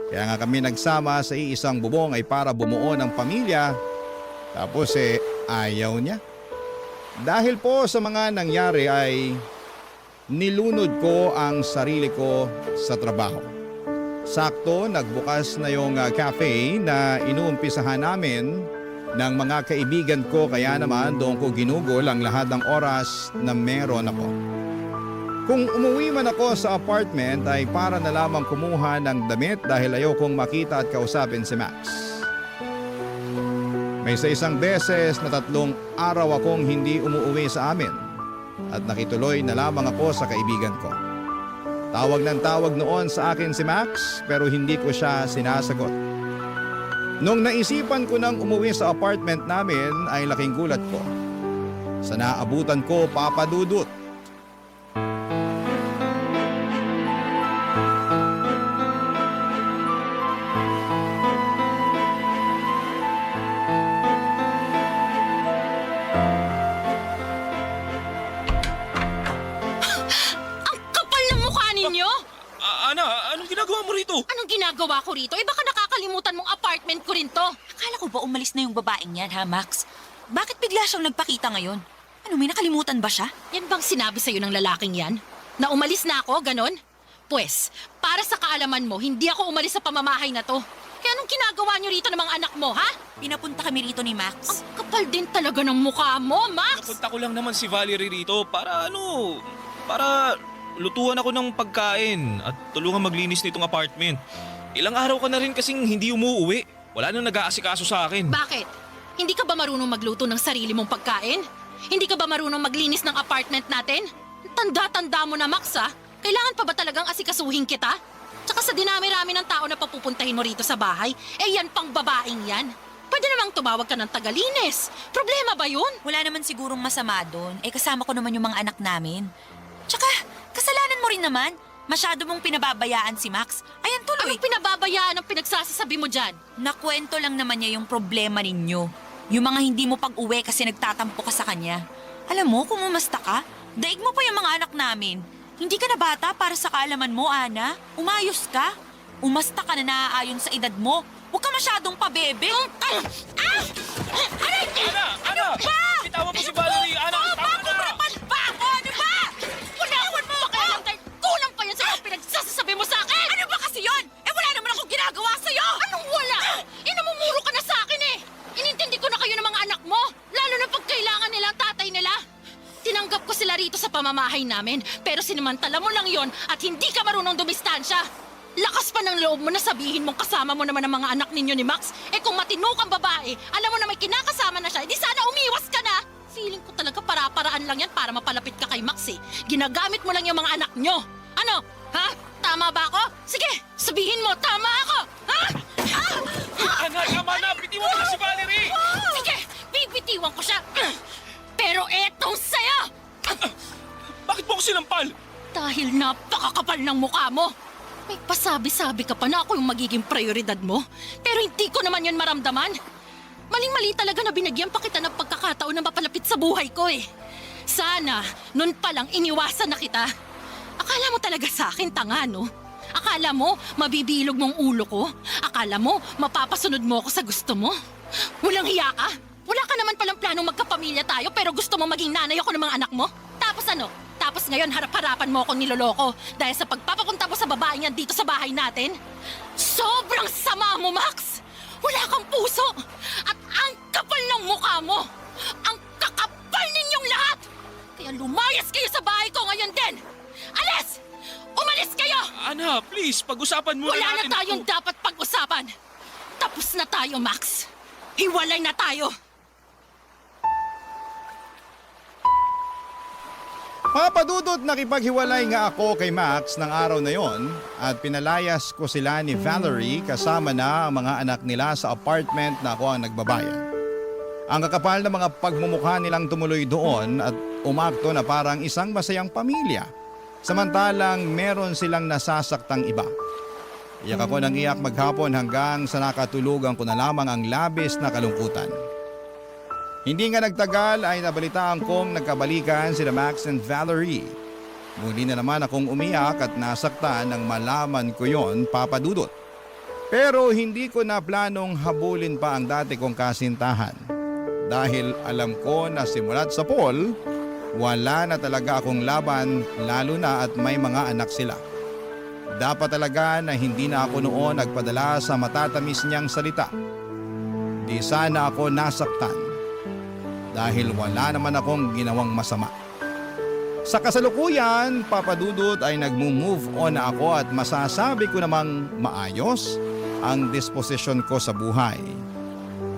Kaya nga kami nagsama sa iisang bubong ay para bumuo ng pamilya. Tapos ayaw niya. Dahil po sa mga nangyari ay nilunod ko ang sarili ko sa trabaho. Sakto nagbukas na yung cafe na inuumpisahan namin ng mga kaibigan ko kaya naman doon ko ginugol ang lahat ng oras na meron ako. Kung umuwi man ako sa apartment ay para na lamang kumuha ng damit dahil ayokong makita at kausapin si Max. May sa isang beses na 3 araw akong hindi umuwi sa amin at nakituloy na lamang ako sa kaibigan ko. Tawag ng tawag noon sa akin si Max pero hindi ko siya sinasagot. Nung naisipan ko nang umuwi sa apartment namin ay laking gulat ko. Sa naabutan ko, Papa Dudut. rito, baka nakakalimutan mong apartment ko rin to. Akala ko ba umalis na yung babaeng yan, ha, Max? Bakit bigla siyang nagpakita ngayon? Ano, may nakalimutan ba siya? Yan bang sinabi sa'yo ng lalaking yan? Na umalis na ako, ganon? Pwes, para sa kaalaman mo, hindi ako umalis sa pamamahay na to. Kaya anong ginagawa niyo rito ng mga anak mo, ha? Pinapunta kami rito ni Max. Ang kapal din talaga ng mukha mo, Max! Napunta ko lang naman si Valerie rito para para lutuan ako ng pagkain at tulungan maglinis nitong apartment. Ilang araw ka na rin kasing hindi umuuwi. Wala nang nag-aasikaso sa akin. Bakit? Hindi ka ba marunong magluto ng sarili mong pagkain? Hindi ka ba marunong maglinis ng apartment natin? Tanda-tanda mo na, Max, ha? Kailangan pa ba talagang asikasuhin kita? Tsaka sa dinami-rami ng tao na papupuntahin mo rito sa bahay, yan pang babaeng yan. Pwede namang tumawag ka ng tagalinis. Problema ba yun? Wala naman sigurong masama doon. Kasama ko naman yung mga anak namin. Tsaka, kasalanan mo rin naman. Masyado mong pinababayaan si Max. Ayan tuloy. Anong pinababayaan ang pinagsasasabi mo dyan? Nakwento lang naman niya yung problema ninyo. Yung mga hindi mo pag-uwi kasi nagtatampo ka sa kanya. Alam mo, kung umasta ka, daig mo pa yung mga anak namin. Hindi ka na bata para sa kaalaman mo, Ana. Umayos ka. Umasta ka na naaayon sa edad mo. Huwag ka masyadong pabebe. Ana! Bitawan mo si Valerie! Ana, tama na! Pa ako! Ano ba? Unawan mo makailang tayo. Kulang pa yan sa mga pinagsasasabi mo sa akin! Ano ba kasi yun? Wala naman akong ginagawa sa'yo! Anong wala? Namumuro ka na sa akin eh! Inintindi ko na kayo ng mga anak mo, lalo na pag kailangan nila ang tatay nila. Tinanggap ko sila rito sa pamamahay namin, pero sinimantala mo lang yon at hindi ka marunong dumistansya. Lakas pa ng loob mo na sabihin mong kasama mo naman ang mga anak ninyo ni Max. Kung matino kang babae, alam mo na may kinakasama na siya, edi sana umiwas ka na. Feeling ko talaga para-paraan lang yan para mapalapit ka kay Max eh. Ginagamit mo lang yung mga anak nyo. Ano? Ha? Tama ba ako? Sige, sabihin mo, tama ako! Ha? Ana, tama na! Bitiwan mo na si Valerie! Sige, bibitiwan ko siya. Pero etong saya! Bakit mo ako sinampal? Dahil napakakapal ng mukha mo. May pasabi-sabi ka pa na ako yung magiging prioridad mo. Pero hindi ko naman yun maramdaman. Maling-mali talaga na binigyan pa kita ng pagkakataon na mapalapit sa buhay ko eh. Sana, nun pa lang iniwasan na kita. Akala mo talaga sa akin tanga, no? Akala mo mabibilog mong ulo ko? Akala mo mapapasunod mo ako sa gusto mo? Walang hiya ka? Wala ka naman palang planong magkapamilya tayo pero gusto mo maging nanay ako ng mga anak mo? Tapos ano? Tapos ngayon harap-harapan mo akong niloloko dahil sa pagpapapunta mo sa babaeng yan dito sa bahay natin? Sobrang sama mo, Max! Wala kang puso! At ang kapal ng mukha mo! Ang kakapal ninyong lahat! Kaya lumayas kayo sa bahay ko ngayon din! Alis! Umalis kayo! Ana, please, pag-usapan muna Wala na natin tayong ito. dapat pag-usapan! Tapos na tayo, Max! Hiwalay na tayo! Papadudot nakipaghiwalay nga ako kay Max ng araw na yon at pinalayas ko sila ni Valerie kasama na ang mga anak nila sa apartment na ako ang nagbabayad. Ang kakapal na mga pagmumukha nilang tumuloy doon at umakto na parang isang masayang pamilya. Samantalang meron silang nasasaktang iba. Iyak ako ng iyak maghapon hanggang sa nakatulugan ko na lamang ang labis na kalungkutan. Hindi nga nagtagal ay nabalitaan kong nagkabalikan sila Max and Valerie. Muli na naman akong umiyak at nasaktan nang malaman ko yon, Papadudot. Pero hindi ko na planong habulin pa ang dati kong kasintahan. Dahil alam ko na simulat sa Paul, wala na talaga akong laban lalo na at may mga anak sila. Dapat talaga na hindi na ako noon nagpadala sa matatamis niyang salita. Di sana ako nasaktan. Dahil wala naman akong ginawang masama. Sa kasalukuyan, Papadudot ay nagmo-move on na ako at masasabi ko namang maayos ang disposisyon ko sa buhay.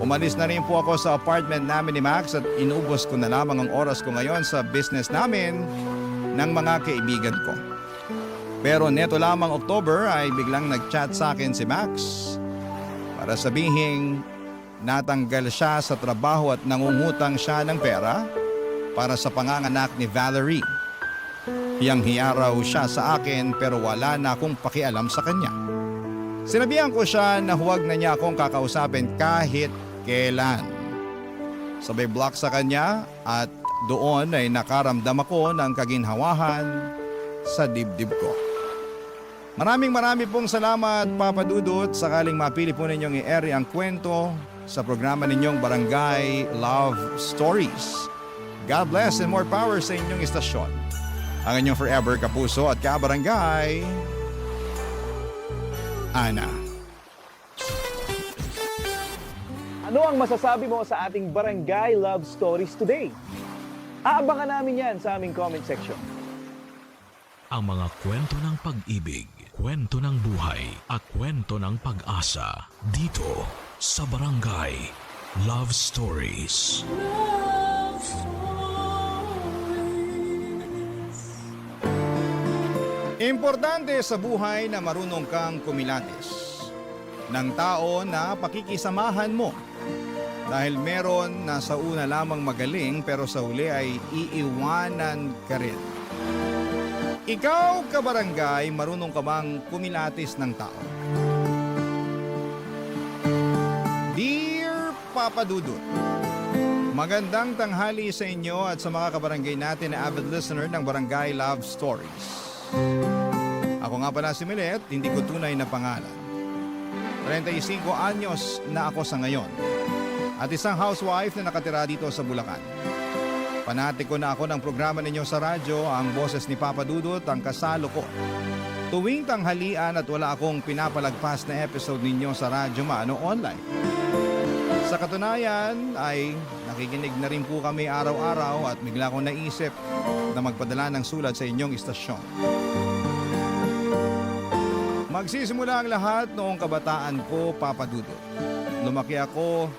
Umalis na rin po ako sa apartment namin ni Max at inubos ko na lamang ang oras ko ngayon sa business namin ng mga kaibigan ko. Pero neto lamang October ay biglang nag-chat sa akin si Max para sabihing natanggal siya sa trabaho at nangungutang siya ng pera para sa panganganak ni Valerie. Hiyang-hiya raw siya sa akin pero wala na akong pakialam sa kanya. Sinabihan ko siya na huwag na niya akong kakausapin kahit kailan. Sabay block sa kanya at doon ay nakaramdam ako ng kaginhawahan sa dibdib ko. Marami pong salamat, Papa Dudut. Sakaling mapili po ninyong i-air ang kwento sa programa ninyong Barangay Love Stories. God bless and more power sa inyong istasyon. Ang inyong forever kapuso at kabarangay, Ana. Ano ang masasabi mo sa ating Barangay Love Stories today? Aabangan namin yan sa aming comment section. Ang mga kwento ng pag-ibig, kwento ng buhay, at kwento ng pag-asa dito sa Barangay Love Stories. Importante sa buhay na marunong kang kumilatis ng tao na pakikisamahan mo. Dahil meron na sa una lamang magaling pero sa uli ay iiwanan ka rin. Ikaw, kabarangay, marunong ka bang kumilatis ng tao? Dear Papa Dudut, magandang tanghali sa inyo at sa mga kabarangay natin na avid listener ng Barangay Love Stories. Ako nga pala si Milet, hindi ko tunay na pangalan. 35 anyos na ako sa ngayon at isang housewife na nakatira dito sa Bulacan. Panatiko na ako ng programa ninyo sa radyo, ang boses ni Papa Dudut, ang kasalo ko. Tuwing tanghalian at wala akong pinapalagpas na episode ninyo sa radyo maano online. Sa katunayan ay nakikinig na rin po kami araw-araw at bigla akong naisip na magpadala ng sulat sa inyong istasyon. Magsisimula ang lahat noong kabataan ko, Papa Dudut. Lumaki ako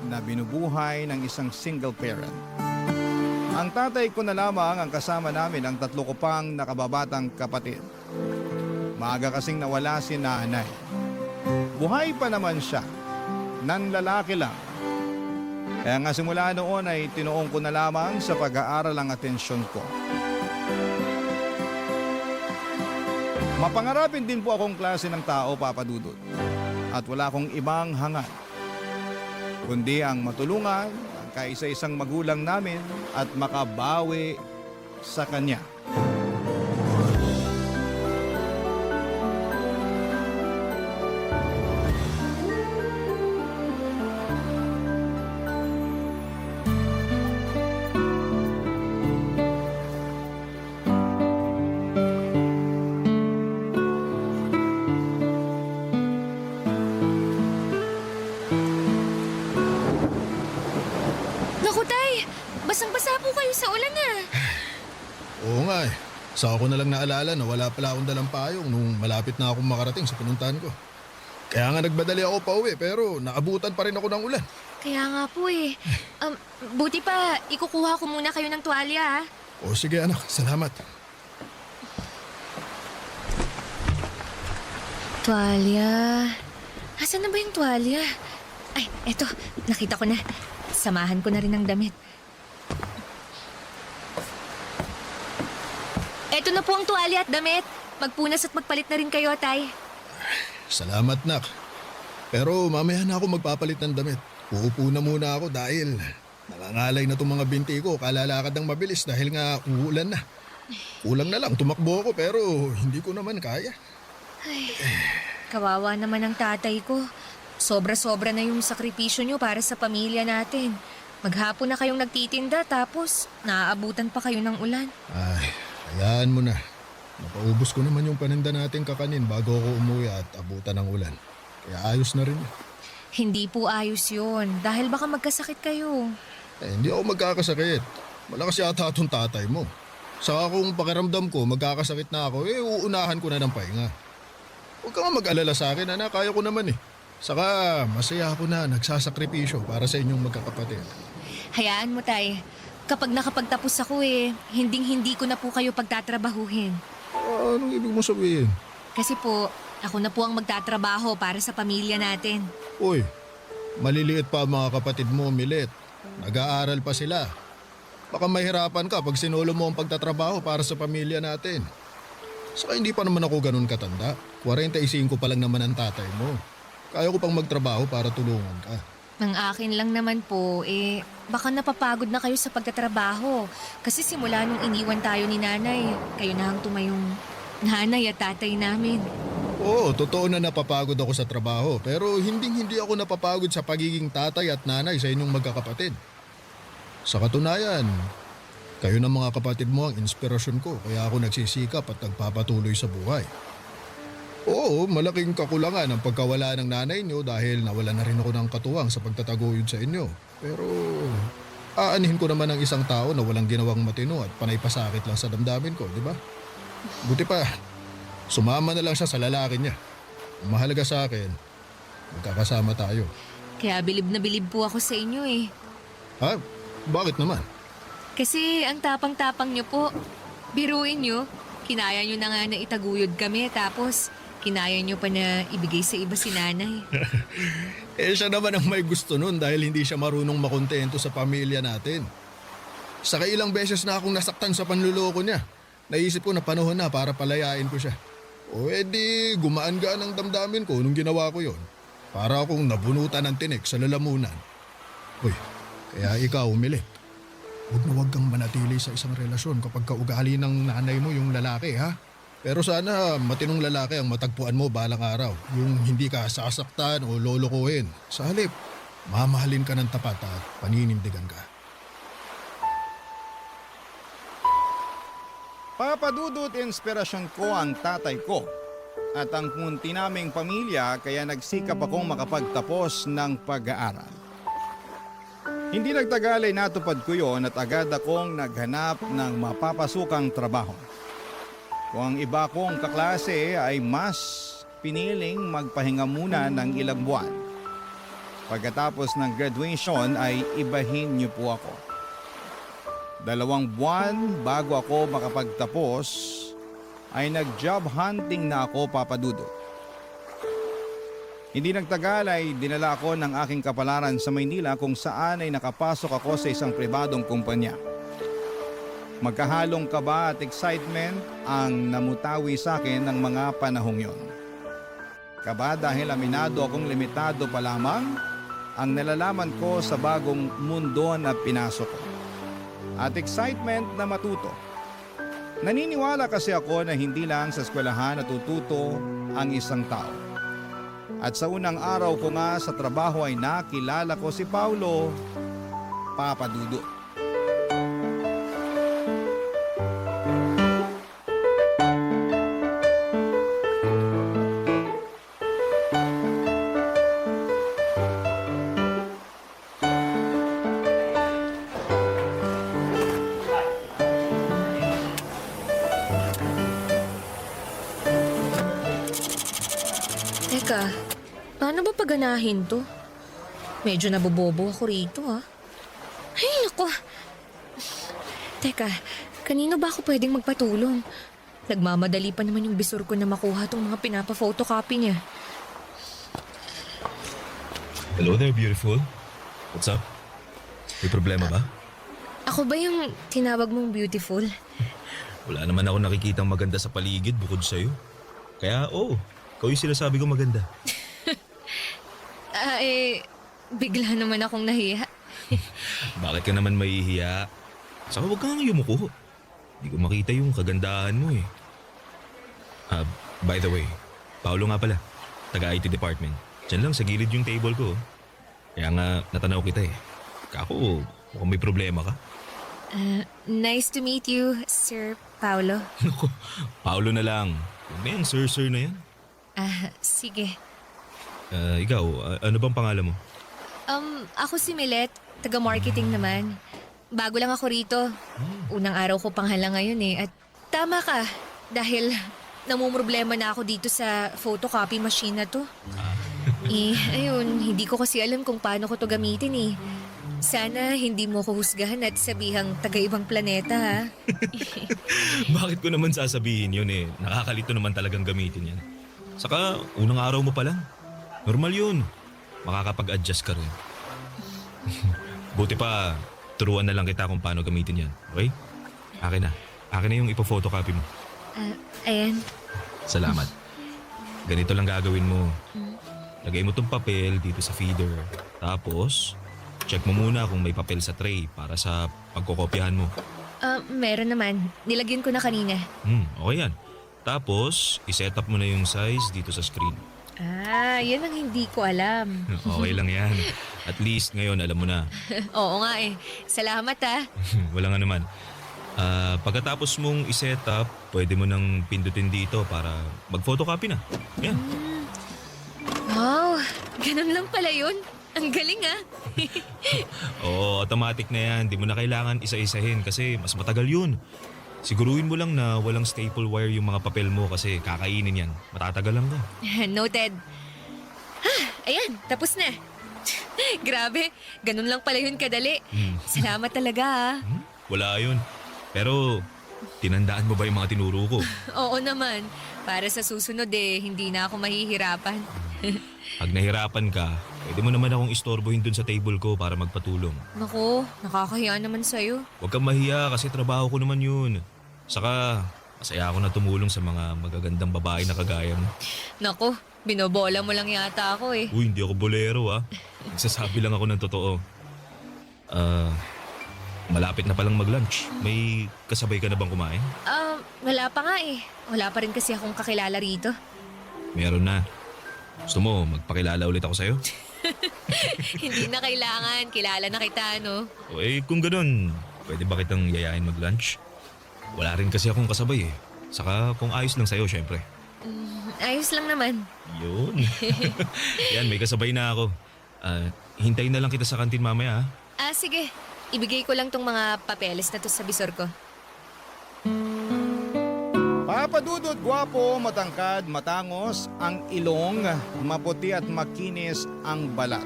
na binubuhay ng isang single parent. Ang tatay ko na lamang ang kasama namin ang 3 ko pang nakababatang kapatid. Maaga kasing nawala si nanay. Buhay pa naman siya, nanlalaki lang. Kaya nga simula noon ay tinuong ko na lamang sa pag-aaral ang atensyon ko. Mapangarapin din po akong klase ng tao, Papa Dudut. At wala akong ibang hangad, kundi ang matulungan ang kaisa-isang magulang namin at makabawi sa kanya. Naku, Tay! Basang-basa po kayo sa ulan ah. Oo nga eh. Saka ko na lang naalala na wala pala akong dalang payong nung malapit na akong makarating sa pinuntahan ko. Kaya nga nagbadali ako pa uwi pero naabutan pa rin ako ng ulan. Kaya nga po eh. Buti pa, ikukuha ko muna kayo ng tuwalya ah. O sige anak, salamat. Tuwalya. Asan na ba yung tuwalya? Ay, eto. Nakita ko na. Samahan ko na rin ng damit. Eto na po ang tuwalya at damit. Magpunas at magpalit na rin kayo, Tay. Salamat nak. Pero mamaya na ako magpapalit ng damit. Uupo na muna ako dahil nangangalay na itong mga binti ko. Kalalakad ng mabilis dahil nga uulan na. Kulang na lang, tumakbo ako pero hindi ko naman kaya. Ay, kawawa naman ang tatay ko. Sobra-sobra na yung sakripisyo nyo para sa pamilya natin. Maghapon na kayong nagtitinda tapos naaabutan pa kayo ng ulan. Ay, hayaan mo na. Napaubos ko naman yung paninda natin kakanin bago ako umuwi at abutan ng ulan. Kaya ayos na rin. Hindi po ayos yun dahil baka magkasakit kayo. Hindi ako magkakasakit. Malakas yata itong tatay mo. Saka kung pakiramdam ko magkakasakit na ako, uunahan ko na ng pahinga. Huwag ka nga mag-alala sa akin, anak. Kaya ko naman eh. Saka masaya ako na nagsasakripisyo para sa inyong magkakapatid. Hayaan mo, Tay. Kapag nakapagtapos ako hinding-hindi ko na po kayo pagtatrabahuhin. Anong ibig mo sabihin? Kasi po, ako na po ang magtatrabaho para sa pamilya natin. Uy, maliliit pa ang mga kapatid mo, Milet. Nag-aaral pa sila. Baka mahirapan ka pag sinulo mo ang pagtatrabaho para sa pamilya natin. Saka hindi pa naman ako ganun katanda. 45 pa lang naman ang tatay mo. Kaya ko pang magtrabaho para tulungan ka. Ang akin lang naman po, baka napapagod na kayo sa pagtatrabaho. Kasi simula nung iniwan tayo ni nanay, kayo na ang tumayong nanay at tatay namin. Oo, totoo na napapagod ako sa trabaho, pero hindi ako napapagod sa pagiging tatay at nanay sa inyong magkakapatid. Sa katunayan, kayo ng mga kapatid mo ang inspirasyon ko, kaya ako nagsisikap at nagpapatuloy sa buhay. Oo, malaking kakulangan ang pagkawala ng nanay niyo dahil nawala na rin ako ng katuwang sa pagtataguyod sa inyo. Pero aanhin ko naman ang isang tao na walang ginawang matino at panay pasakit lang sa damdamin ko, di ba? Buti pa, sumama na lang siya sa lalaki niya. Ang mahalaga sa akin, magkakasama tayo. Kaya bilib na bilib po ako sa inyo eh. Ha? Bakit naman? Kasi ang tapang-tapang niyo po. Biruin niyo, kinaya niyo na nga na itaguyod kami tapos kinaya niyo pa na ibigay sa iba si nanay. Siya naman ang may gusto nun dahil hindi siya marunong makontento sa pamilya natin. Saka ilang beses na akong nasaktan sa panluloko niya. Naisip ko na panahon na para palayain ko siya. O edi gumaan-gaan ang damdamin ko nung ginawa ko yon. Para akong nabunutan ng tinik sa lalamunan. Uy, kaya ikaw umilit. Huwag kang manatili sa isang relasyon kapag kaugali ng nanay mo yung lalaki, ha? Pero sana matinong lalaki ang matagpuan mo balang araw. Yung hindi ka sasaktan o lolokohin. Sa halip, mamahalin ka ng tapat at paninindigan ka. Papadudot inspirasyon ko ang tatay ko at ang munti naming pamilya kaya nagsikap akong makapagtapos ng pag-aaral. Hindi nagtagal ay natupad ko yon at agad akong naghanap ng mapapasukang trabaho. Kung ang iba kong kaklase ay mas piniling magpahinga muna ng ilang buwan. Pagkatapos ng graduation ay ibahin niyo po ako. 2 buwan bago ako makapagtapos ay nag-job hunting na ako, Papa Dudut. Hindi nagtagal ay dinala ako ng aking kapalaran sa Maynila kung saan ay nakapasok ako sa isang pribadong kumpanya. Magkahalong kaba at excitement ang namutawi sa akin ng mga panahong yon. Kaba dahil aminado akong limitado pa lamang ang nalalaman ko sa bagong mundo na pinasok ko. At excitement na matuto. Naniniwala kasi ako na hindi lang sa eskwelahan natututo ang isang tao. At sa unang araw ko nga sa trabaho ay nakilala ko si Paulo, Papa Dudut. Teka, paano ba paganahin to? Medyo nabobobo ako rito ah. Ay, naku. Teka, kanino ba ako pwedeng magpatulong? Nagmamadali pa naman yung bisor ko na makuha tong mga pinapa-photocopy niya. Hello there, beautiful. What's up? May problema ba? Ako ba yung tinawag mong beautiful? Wala naman ako nakikitang maganda sa paligid bukod sa'yo. Kaya ikaw yung sinasabi ko maganda. Bigla naman akong nahiya. Bakit ka naman mahihiya? Saka huwag kang yumuko. Hindi ko makita yung kagandahan mo eh. By the way, Paolo nga pala. Taga-IT department. Diyan lang sa gilid yung table ko. Kaya nga natanaw kita eh. Kako, mukhang may problema ka. Nice to meet you, Sir Paulo. Naku, Paolo na lang. Huwag na yan, sir na yan. Sige. Ikaw, ano bang pangalan mo? Ako si Milet, taga-marketing naman. Bago lang ako rito. Unang araw ko pang hala ngayon eh. At tama ka, dahil namumroblema na ako dito sa photocopy machine na to. Ayun, hindi ko kasi alam kung paano ko to gamitin eh. Sana hindi mo ko husgahan at sabihang taga-ibang planeta ha. Bakit ko naman sasabihin yun eh? Nakakalito naman talagang gamitin yan. Saka, unang araw mo pa lang. Normal yun. Makakapag-adjust ka rin. Buti pa, turuan na lang kita kung paano gamitin yan. Okay? Akin na. Akin na yung ipo-photocopy mo. Ayan. Salamat. Ganito lang gagawin mo. Lagay mo tong papel dito sa feeder. Tapos, check mo muna kung may papel sa tray para sa pagkokopyahan mo. Meron naman. Nilagyan ko na kanina. Okay yan. Tapos, iset up mo na yung size dito sa screen. Yan ang hindi ko alam. Okay lang yan. At least ngayon alam mo na. Oo nga eh. Salamat Wala nga naman. Pagkatapos mong iset up, pwede mo nang pindutin dito para mag-photocopy na. Yan. Wow, ganun lang pala yun. Ang galing Oo, automatic na yan. Di mo na kailangan isa-isahin kasi mas matagal yun. Siguruhin mo lang na walang staple wire yung mga papel mo kasi kakainin yan. Matatagal lang ka. Noted. Ayan, tapos na. Grabe, ganun lang pala yun kadali. Salamat talaga Wala yun. Pero, tinandaan mo ba yung mga tinuro ko? Oo naman. Para sa susunod hindi na ako mahihirapan. Pag nahirapan ka, pwede mo naman akong istorbohin dun sa table ko para magpatulong. Naku, nakakahiya naman sa'yo. Huwag kang mahiya kasi trabaho ko naman yun. Saka, masaya ako na tumulong sa mga magagandang babae na kagaya mo. Naku, binobola mo lang yata ako Uy, hindi ako bolero Nagsasabi lang ako ng totoo. Malapit na palang mag-lunch. May kasabay ka na bang kumain? Wala pa nga Wala pa rin kasi akong kakilala rito. Meron na. Gusto mo, magpakilala ulit ako sa'yo? Hindi na kailangan. Kilala na kita, no? Kung ganun, pwede ba kitang yayain mag-lunch? Wala rin kasi akong kasabay Saka kung ayos lang sa'yo, syempre. Ayos lang naman. Yun. Yan, may kasabay na ako. Hintayin na lang kita sa kantin mamaya Sige. Ibigay ko lang tong mga papeles na to sa bisor ko. Papadudot, gwapo, matangkad, matangos, ang ilong, maputi at makinis ang balat.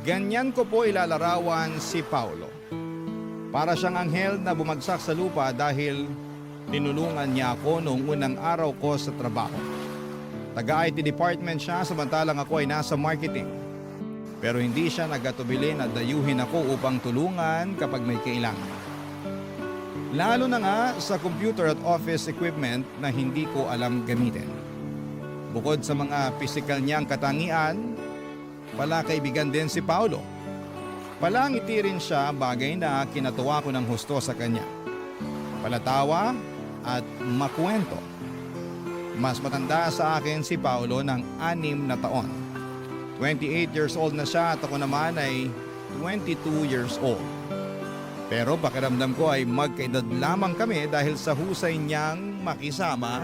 Ganyan ko po ilalarawan si Paulo. Para siyang anghel na bumagsak sa lupa dahil tinulungan niya ako noong unang araw ko sa trabaho. Taga-IT department siya samantalang ako ay nasa marketing. Pero hindi siya nagatubili na dayuhin ako upang tulungan kapag may kailangan. Lalo na nga sa computer at office equipment na hindi ko alam gamitin. Bukod sa mga pisikal niyang katangian, pala kaibigan din si Paulo. Palangiti rin siya, bagay na kinatuwa ko ng husto sa kanya. Palatawa at makwento. Mas matanda sa akin si Paulo ng 6 na taon. 28 years old na siya at ako naman ay 22 years old. Pero pakiramdam ko ay magkaedad lamang kami dahil sa husay niyang makisama,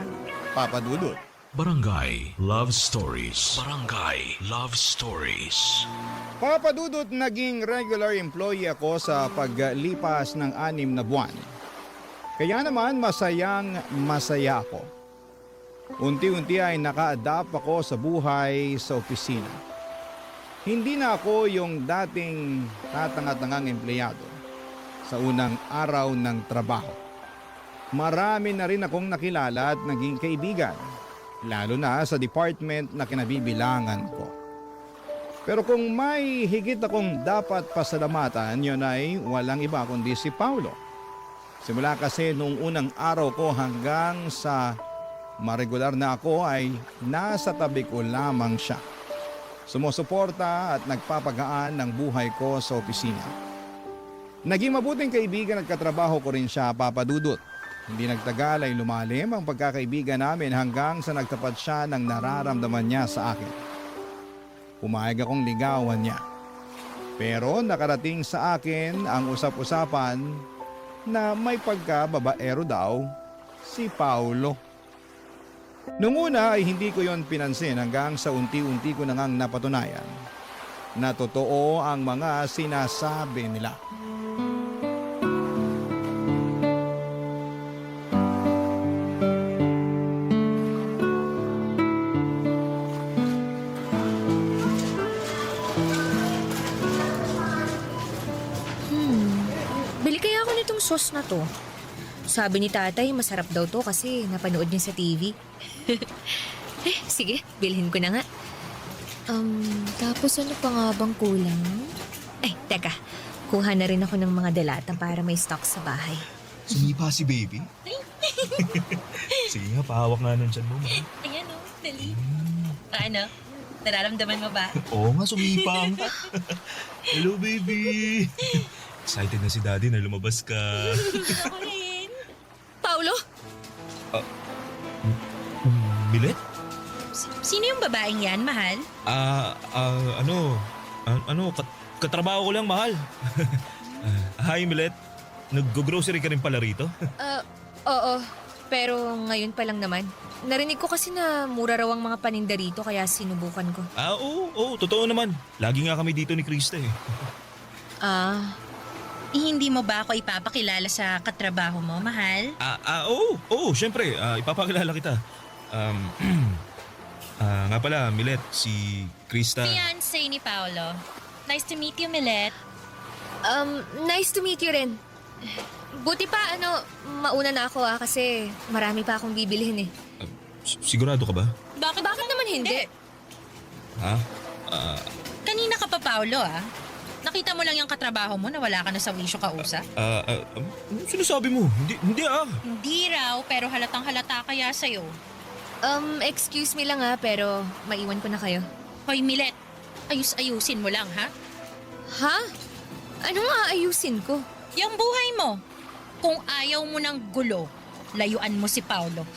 Papa Dudut. Barangay Love Stories. Barangay Love Stories. Papa Dudut, naging regular employee ako sa paglipas ng 6 na buwan. Kaya naman masayang masaya ako. Unti-unti ay naka-adapt ako sa buhay sa opisina. Hindi na ako yung dating tatanga-tangang empleyado sa unang araw ng trabaho. Marami na rin akong nakilala at naging kaibigan, lalo na sa department na kinabibilangan ko. Pero kung may higit akong dapat pasalamatan, yun ay walang iba kundi si Paulo. Simula kasi nung unang araw ko hanggang sa maregular na ako ay nasa tabi ko lamang siya. Sumusuporta at nagpapagaan ng buhay ko sa opisina. Naging mabuting kaibigan at katrabaho ko rin siya, Papa Dudut. Hindi nagtagal ay lumalim ang pagkakaibigan namin hanggang sa nagtapat siya ng nararamdaman niya sa akin. Pumayag akong ligawan niya. Pero nakarating sa akin ang usap-usapan na may pagkababaero daw si Paulo. Noong una ay hindi ko yon pinansin hanggang sa unti-unti ko nang napatunayan na totoo ang mga sinasabi nila. Bili kaya ako nitong sauce na to. Sabi ni tatay, masarap daw to kasi napanood niya sa TV. Sige, bilhin ko na nga. Tapos ano pa nga bang kulang? Teka. Kuha na rin ako ng mga delata para may stock sa bahay. Sumipa si baby? Sige nga, pahawak nga nun dyan mo, ma. Ayan dali. Ano? Nararamdaman mo ba? Oo nga, sumipa nga. Hello, baby. Excited na si daddy na lumabas ka. Ako rin. Paulo? Milet? Sino yung babaeng yan, mahal? Katrabaho ko lang, mahal. Hi, Milet. Nag-grocery ka rin pala rito? Oo, pero ngayon pa lang naman. Narinig ko kasi na mura raw ang mga paninda rito kaya sinubukan ko. Oo, totoo naman. Lagi nga kami dito ni Krista eh. Hindi mo ba ako ipapakilala sa katrabaho mo, mahal? Oo, syempre. Ipapakilala kita. Nga pala, Milet, si Krista. Fiancé ni Paolo. Nice to meet you, Milet. Nice to meet you rin. Buti pa, mauna na ako kasi marami pa akong bibilihin eh. Sigurado ka ba? Bakit naman hindi? Ha? Kanina ka pa, Paolo, Nakita mo lang yung katrabaho mo na wala ka na sa wisyo kausap? Sinasabi mo? Hindi Hindi raw, pero halatang halata kaya sa'yo. Excuse me lang pero maiwan ko na kayo. Hoy, Milet, ayusin mo lang, ha? Ha? Anong aayusin ko? Yung buhay mo. Kung ayaw mo ng gulo, layuan mo si Paolo.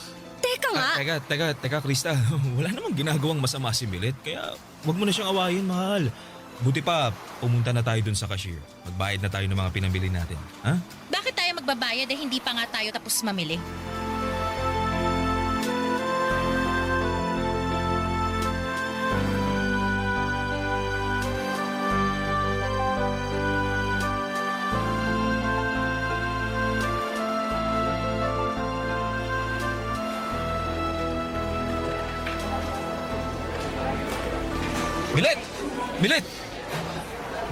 Teka nga! Teka, Krista. Wala namang ginagawang masama si Milet. Kaya wag mo na siyang awayin, mahal. Buti pa, pumunta na tayo dun sa cashier. Magbayad na tayo ng mga pinamili natin. Ha? Bakit tayo magbabayad hindi pa nga tayo tapos mamili?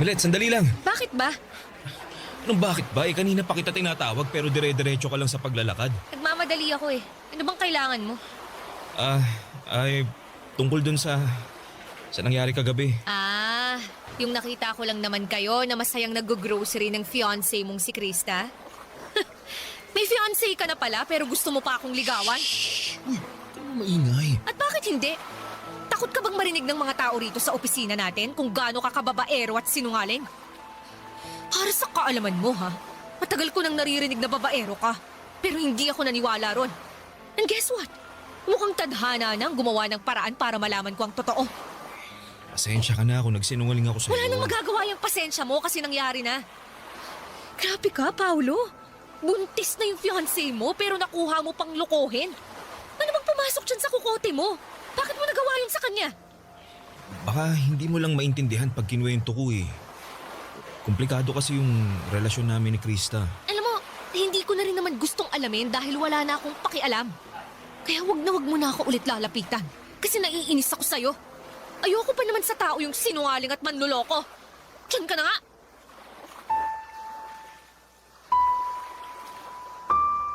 Milet, sandali lang. Bakit ba? Anong bakit ba? Kanina pa kita tinatawag pero dire-diretso ka lang sa paglalakad. Nagmamadali ako eh. Ano bang kailangan mo? Tungkol dun sa nangyari kagabi. Yung nakita ko lang naman kayo na masayang nag-grocery ng fiancé mong si Krista. May fiancé ka na pala pero gusto mo pa akong ligawan? Uy, ano maingay? At bakit hindi? Takot ka bang marinig ng mga tao rito sa opisina natin kung gaano ka kababaero at sinungaling? Para sa kaalaman mo matagal ko nang naririnig na babaero ka. Pero hindi ako naniwala ron. And guess what? Mukhang tadhana nang gumawa ng paraan para malaman ko ang totoo. Pasensya ka na kung nagsinungaling ako sa'yo. Wala nang magagawa yung pasensya mo kasi nangyari na. Grabe ka, Paolo. Buntis na yung fiancé mo pero nakuha mo pang lokohin. Ano bang pumasok dyan sa kukote mo? Bakit mo nagawa yun sa kanya? Baka hindi mo lang maintindihan pag kinuwento ko eh. Komplikado kasi yung relasyon namin ni Krista. Alam mo, hindi ko na rin naman gustong alamin dahil wala na akong pakialam. Kaya wag mo na ako ulit lalapitan. Kasi naiinis ako sa'yo. Ayoko pa naman sa tao yung sinungaling at manluloko. Diyan ka na nga!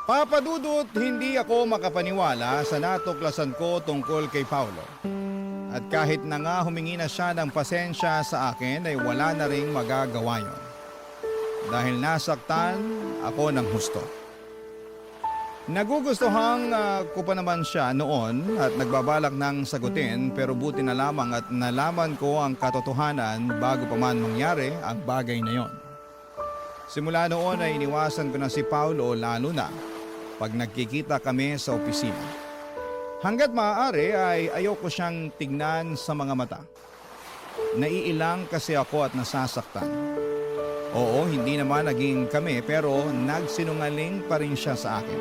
Papadudot, hindi ako makapaniwala sa natuklasan ko tungkol kay Paolo. At kahit na nga humingi na siya ng pasensya sa akin ay wala na ring magagawa yun. Dahil nasaktan ako ng husto. Nagugustuhan ko pa naman siya noon at nagbabalak ng sagutin pero buti na lamang at nalaman ko ang katotohanan bago pa man mangyari ang bagay na yon. Simula noon ay iniwasan ko na si Paolo lalo na pag nagkikita kami sa opisina. Hanggat maaari ay ayoko siyang tignan sa mga mata. Naiilang kasi ako at nasasaktan. Oo, hindi naman naging kami pero nagsinungaling pa rin siya sa akin.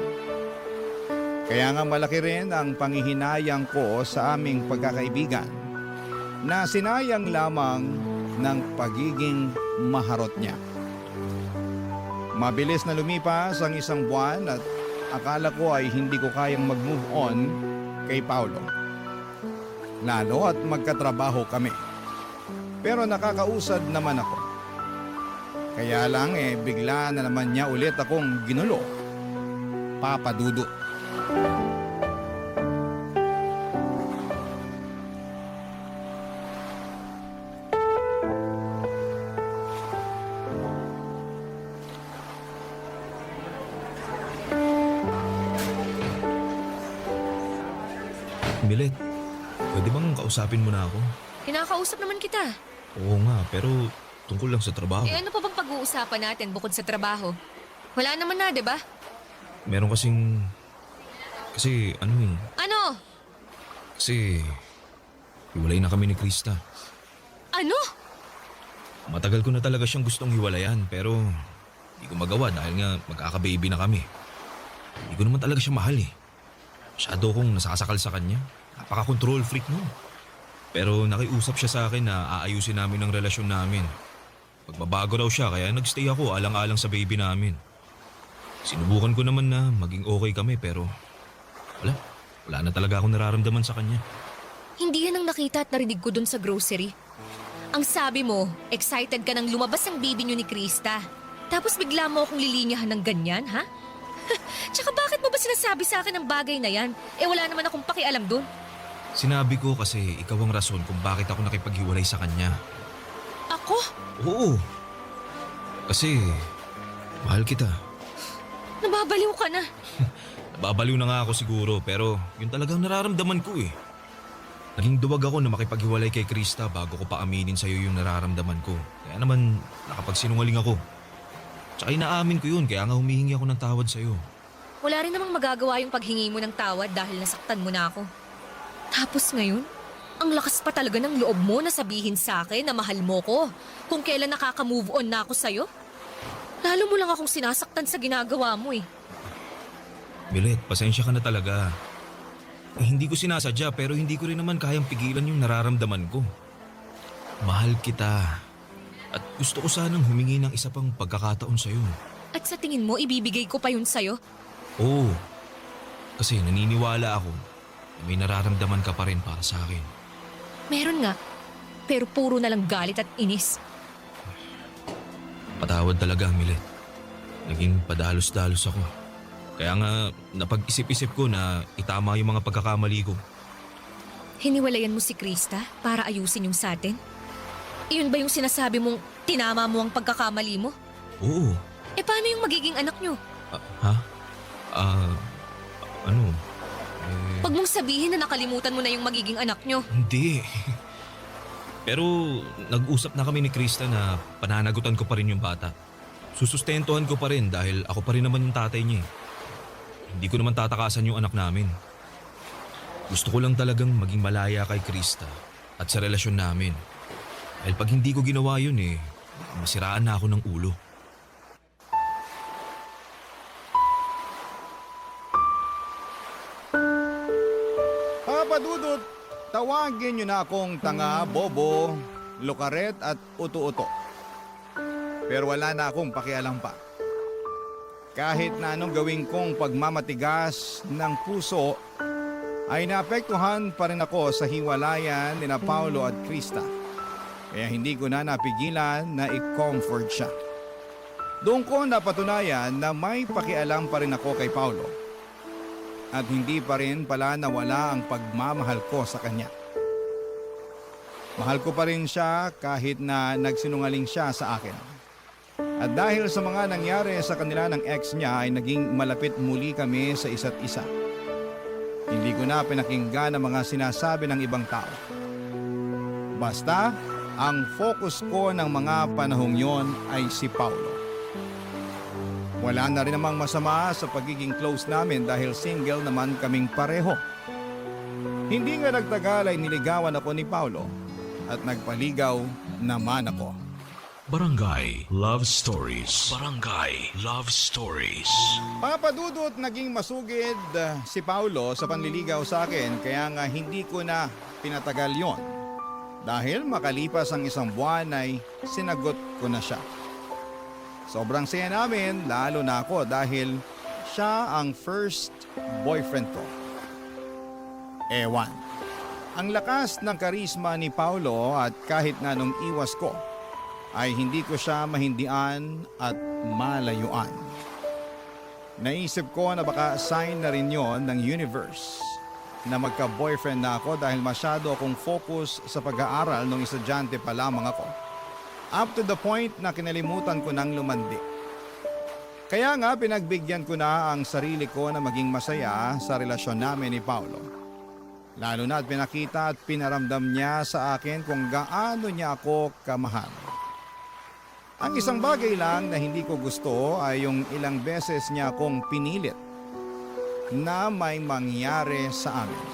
Kaya nga malaki rin ang panghihinayang ko sa aming pagkakaibigan na sinayang lamang ng pagiging maharot niya. Mabilis na lumipas ang isang buwan at akala ko ay hindi ko kayang mag-move on kay Paolo. Lalo at magkatrabaho kami. Pero nakakausad naman ako. Kaya lang bigla na naman niya ulit akong ginulo. Papadudot. Milet, pwede bang kausapin mo na ako? Kinakausap naman kita. Oo nga, pero tungkol lang sa trabaho. Ano pa bang pag-uusapan natin bukod sa trabaho? Wala naman na, di ba? Meron kasing Kasi Ano? kasi hiwalay na kami ni Krista. Ano? Matagal ko na talaga siyang gustong hiwalayan pero hindi ko magawa dahil nga magkaka-baby na kami. Hindi ko naman talaga siya mahal eh. Masyado kong nasasakal sa kanya. Napaka-control freak nun. Pero nakiusap siya sa akin na aayusin namin ang relasyon namin. Pagbabago raw siya kaya nagstay ako alang-alang sa baby namin. Sinubukan ko naman na maging okay kami pero wala na talaga akong nararamdaman sa kanya. Hindi yan ang nakita at narinig ko dun sa grocery. Ang sabi mo, excited ka nang lumabas ang baby niyo ni Krista. Tapos bigla mo akong lilinyahan ng ganyan, ha? Tsaka bakit mo ba sinasabi sa akin ang bagay na yan? Eh wala naman akong pakialam dun. Sinabi ko kasi ikaw ang rason kung bakit ako nakipaghiwalay sa kanya. Ako? Oo. Kasi mahal kita. Nababaliw ka na. Nababaliw na nga ako siguro pero yun talagang nararamdaman ko eh. Naging duwag ako na makipaghiwalay kay Krista bago ko pa aminin sa'yo yung nararamdaman ko. Kaya naman nakapagsinungaling ako. Tsaka inaamin ko yun kaya nga humihingi ako ng tawad sa'yo. Wala rin namang magagawa yung paghingi mo ng tawad dahil nasaktan mo na ako. Tapos ngayon, ang lakas pa talaga ng loob mo na sabihin sa akin na mahal mo ko kung kailan nakaka-move on na ako sa'yo. Lalo mo lang akong sinasaktan sa ginagawa mo eh. Milet, pasensya ka na talaga. Hindi ko sinasadya pero hindi ko rin naman kayang pigilan yung nararamdaman ko. Mahal kita. At gusto ko sanang humingi ng isa pang pagkakataon sa'yo. At sa tingin mo, ibibigay ko pa yun sa'yo? Oo. Kasi naniniwala ako na may nararamdaman ka pa rin para sa akin. Meron nga, pero puro na lang galit at inis. Patawad talaga, Milet. Naging padalos-dalos ako. Kaya nga napag-isip-isip ko na itama yung mga pagkakamali ko. Hiniwalayan mo si Krista para ayusin yung sa atin? Iyon ba yung sinasabi mong tinama mo ang pagkakamali mo? Oo. Eh paano yung magiging anak nyo? Ha? Ano? Pag mong sabihin na nakalimutan mo na yung magiging anak nyo. Hindi. Pero nag-usap na kami ni Krista na pananagutan ko pa rin yung bata. Susustentuhan ko pa rin dahil ako pa rin naman yung tatay niya eh. Hindi ko naman tatakasan yung anak namin. Gusto ko lang talagang maging malaya kay Krista at sa relasyon namin. Dahil pag hindi ko ginawa yun eh, masiraan na ako ng ulo. Papa Dudut, tawagin niyo na akong tanga, bobo, lukaret at uto-uto. Pero wala na akong pakialam pa. Kahit na anong gawin kong pagmamatigas ng puso, ay naapektuhan pa rin ako sa hiwalayan ni na Paulo at Krista. Kaya hindi ko na napigilan na i-comfort siya. Doon ko napatunayan na may pakialam pa rin ako kay Paulo. At hindi pa rin pala nawala ang pagmamahal ko sa kanya. Mahal ko pa rin siya kahit na nagsinungaling siya sa akin. At dahil sa mga nangyari sa kanila ng ex niya ay naging malapit muli kami sa isa't isa. Hindi ko na pinakinggan ang mga sinasabi ng ibang tao. Basta, ang focus ko ng mga panahong yon ay si Paulo. Wala na rin namang masama sa pagiging close namin dahil single naman kaming pareho. Hindi nga nagtagal ay niligawan ako ni Paulo at nagpaligaw naman ako. Barangay Love Stories. Barangay Love Stories. Papadudot, naging masugid si Paulo sa panliligaw sa akin kaya nga hindi ko na pinatagal yon. Dahil makalipas ang isang buwan ay sinagot ko na siya. Sobrang saya namin, lalo na ako dahil siya ang first boyfriend ko. Ewan. Ang lakas ng karisma ni Paulo at kahit na nung iwas ko, ay hindi ko siya mahindian at malayuan. Naisip ko na baka sign na rin yon ng universe na magka-boyfriend na ako dahil masyado akong focus sa pag-aaral nung estudyante pa lamang ako. Up to the point na kinalimutan ko nang lumandi. Kaya nga pinagbigyan ko na ang sarili ko na maging masaya sa relasyon namin ni Paulo. Lalo na at pinakita at pinaramdam niya sa akin kung gaano niya ako kamahal. Ang isang bagay lang na hindi ko gusto ay yung ilang beses niya akong pinilit na may mangyari sa amin.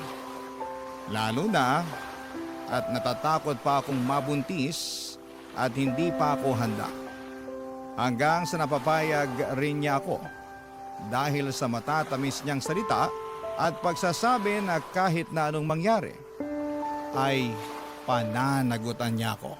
Lalo na at natatakot pa akong mabuntis at hindi pa ako handa. Hanggang sa napapayag rin niya ako dahil sa matatamis niyang salita at pagsasabi na kahit na anong mangyari ay pananagutan niya ako.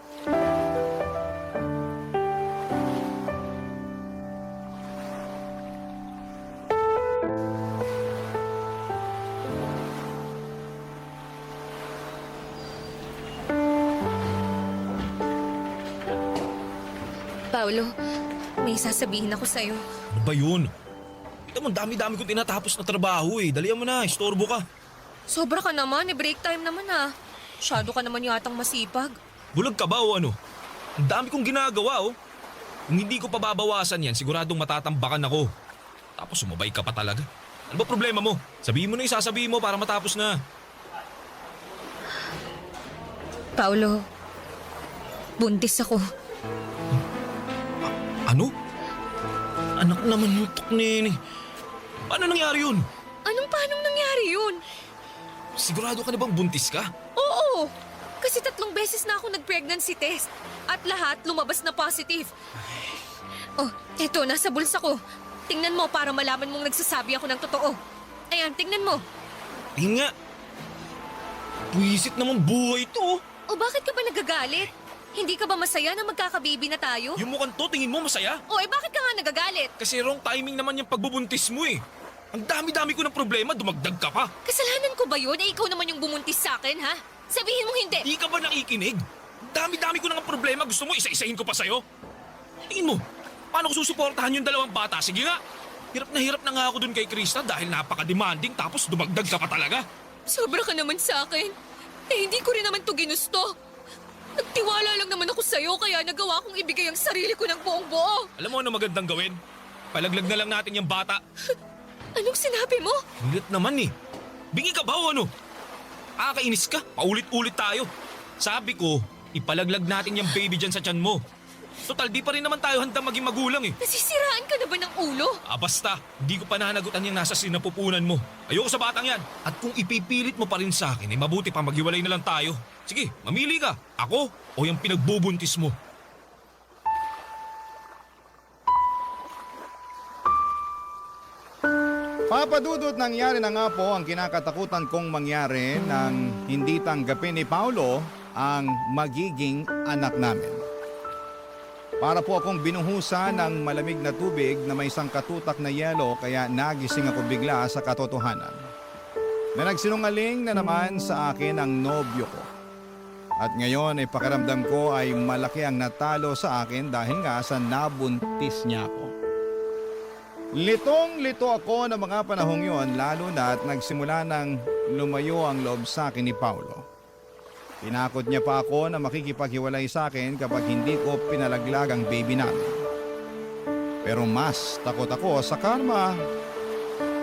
Paolo, may sasabihin ako sa'yo. Ano ba yun? Kita mo, dami-dami kong tinatapos na trabaho eh. Dalihan mo na, istorbo ka. Sobra ka naman, break time naman ah. Masyado ka naman yatang masipag. Bulag ka ba o ano? Ang dami kong ginagawa oh. Kung hindi ko pa babawasan yan, siguradong matatambakan ako. Tapos sumabay ka pa talaga. Ano ba problema mo? Sabihin mo na yung sasabihin mo para matapos na. Paolo, buntis ako. Ano? Anak naman yung tuknini. Paano nangyari yun? Paanong nangyari yun? Sigurado ka na bang buntis ka? Oo! Kasi 3 beses na ako nag-pregnancy test. At lahat lumabas na positive. Oh, eto, nasa bulsa ko. Tingnan mo para malaman mong nagsasabi ako ng totoo. Ayan, tingnan mo. Tingnan nga. Buwisit naman buhay to. O bakit ka ba nagagalit? Hindi ka ba masaya na magkakababy na tayo? Yung mukhang to, tingin mo masaya? O bakit ka nga nagagalit? Kasi wrong timing naman yung pagbubuntis mo eh. Ang dami-dami ko ng problema, dumagdag ka pa. Kasalanan ko ba yun? Ikaw naman yung bumuntis sa akin, ha? Sabihin mo hindi. Di ka ba nakikinig? Ang dami-dami ko ng problema, gusto mo isa-isahin ko pa sa'yo? Tingin mo, paano ko susuportahan yung 2 bata? Sige nga, hirap na nga ako dun kay Krista dahil napaka-demanding tapos dumagdag ka pa talaga. Sobra ka naman sa akin. Hindi ko rin naman to ginusto. Nagtiwala lang naman ako sa'yo kaya nagawa kong ibigay ang sarili ko ng buong buo. Alam mo ano magandang gawin? Palaglag na lang natin yung bata. Anong sinabi mo? Ulit naman eh. Bingi ka ba o ano? Kakainis ka, paulit-ulit tayo. Sabi ko, ipalaglag natin yung baby dyan sa tiyan mo. Total, di pa rin naman tayo handang maging magulang eh. Nasisiraan ka na ba ng ulo? Basta, hindi ko pananagutan yung nasa sinapupunan mo. Ayoko sa batang yan. At kung ipipilit mo pa rin sa akin, mabuti pa maghiwalay na lang tayo. Sige, mamili ka. Ako o yung pinagbubuntis mo. Papadudot, nangyari na nga po ang kinakatakutan kong mangyari nang hindi tanggapin ni Paolo ang magiging anak namin. Para po akong binuhusan ng malamig na tubig na may isang katutak na yelo kaya nagising ako bigla sa katotohanan. Na nagsinungaling na naman sa akin ang nobyo ko. At ngayon ay pakiramdam ko ay malaki ang natalo sa akin dahil nga sa nabuntis niya ako. Litong-lito ako ng mga panahong yon lalo na at nagsimula nang lumayo ang loob sa akin ni Paolo. Tinakot niya pa ako na makikipaghiwalay sa akin kapag hindi ko pinalaglag ang baby namin. Pero mas takot ako sa karma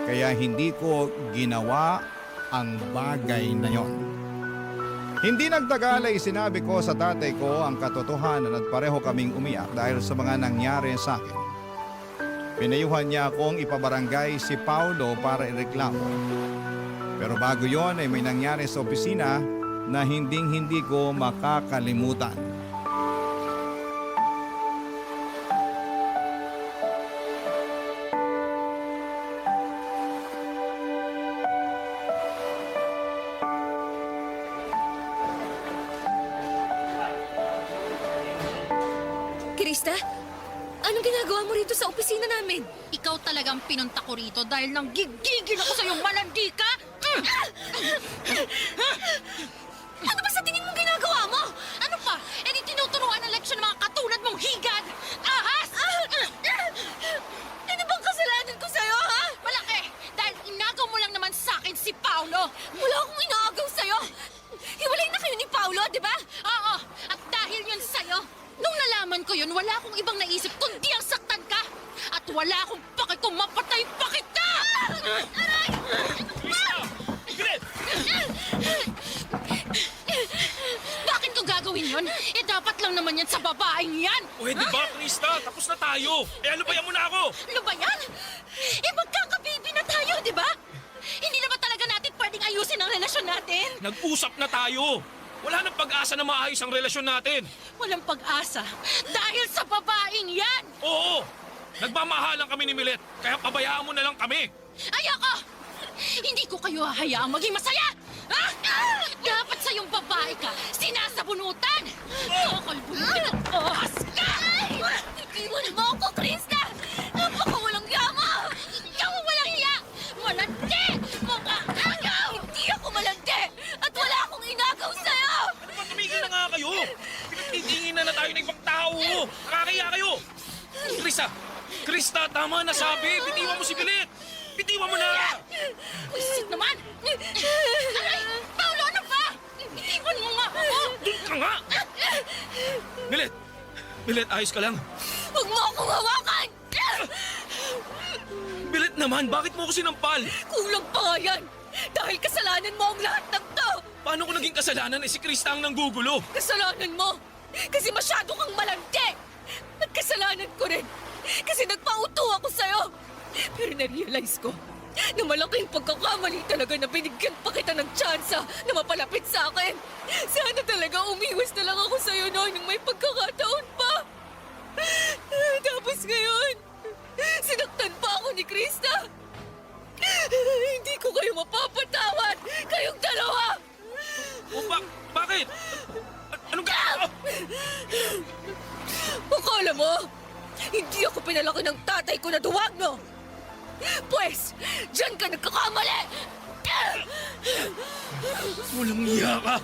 kaya hindi ko ginawa ang bagay na yon. Hindi nagtagal ay sinabi ko sa tatay ko ang katotohanan at pareho kaming umiyak dahil sa mga nangyari sa akin. Pinayuhan niya akong ipabarangay si Paolo para ireklamo. Pero bago yon ay may nangyari sa opisina na hindi ko makakalimutan. Krista, anong ginagawa mo rito sa opisina namin? Ikaw talagang pinunta ko rito dahil nang gigigil ako sa'yo, malandi ka! Ano ba sa tingin mong ginagawa mo? Ano pa? E di tinuturuan ng leksyon ng mga katulad mong higad! Ahas! Ano bang kasalanan ko sa'yo, ha? Malaki! Dahil inagaw mo lang naman sa akin si Paolo! Wala akong inaagaw sa'yo. Hiwalay na kayo ni Paolo, di ba? Oo! At dahil yun sa'yo, nung nalaman ko yun, wala akong ibang naisip kundi ang saktan ka! At wala akong paki kung mapatay pa kita! Aray! Bakit ko gagawin yun? Eh dapat lang naman yan sa babaeng yan! Pwede ba, Krista? Tapos na tayo. Alubayan mo na ako. Ano ba yan? Eh magkakababy na tayo, di ba? relasyon natin. Nag-usap na tayo. Wala nang pag-asa na maayos ang relasyon natin. Walang pag-asa dahil sa babaeng yan. Oo, nagmamahalan kami ni Milet, kaya pabayaan mo na lang kami. Ayoko! Hindi ko kayo hahayaang maging masaya! Ha? Dapat sa yung babae ka, sinasabunutan! Kakalbunutin at ahas ka! Iwan mo ako, Krista! Napakawalang yama! Ikaw ang walang hiya! Malandi! Mga agaw! Hindi ako malandi! At wala akong inagaw sa'yo! Ano ba, tumigil na nga kayo? Pinagtitingin na tayo ng ibang tao. Nakakaya kayo. Krista, tama na sabi. Bitiwan mo si Milet. Bitiwan mo na! Wisit naman! Aray! Paulo, ano ba? Itiwan mo nga ako! Doon ka nga! Milet, ayos ka lang. Huwag mo akong hawakan! Milet naman, bakit mo ako sinampal? Kulang pa nga yan! Dahil kasalanan mo ang lahat ng to! Paano ko naging kasalanan si Krista ang nanggugulo? Kasalanan mo! Kasi masyado kang malandi! At kasalanan ko rin! Kasi nagpauto ako sa'yo! Pero na-realize ko na malaking pagkakamali talaga na binigyan pa kita ng tsansa na mapalapit sa akin. Sana talaga umiwas na lang ako sa'yo noon nung may pagkakataon pa. Tapos ngayon, sinaktan pa ako ni Krista. Hindi ko kayo mapapatawad! Kayong dalawa! O bakit? Anong Akala mo, hindi ako pinalaki ng tatay ko na duwag, no? Pwes, dyan ka nagkakamali! Walang iya ka!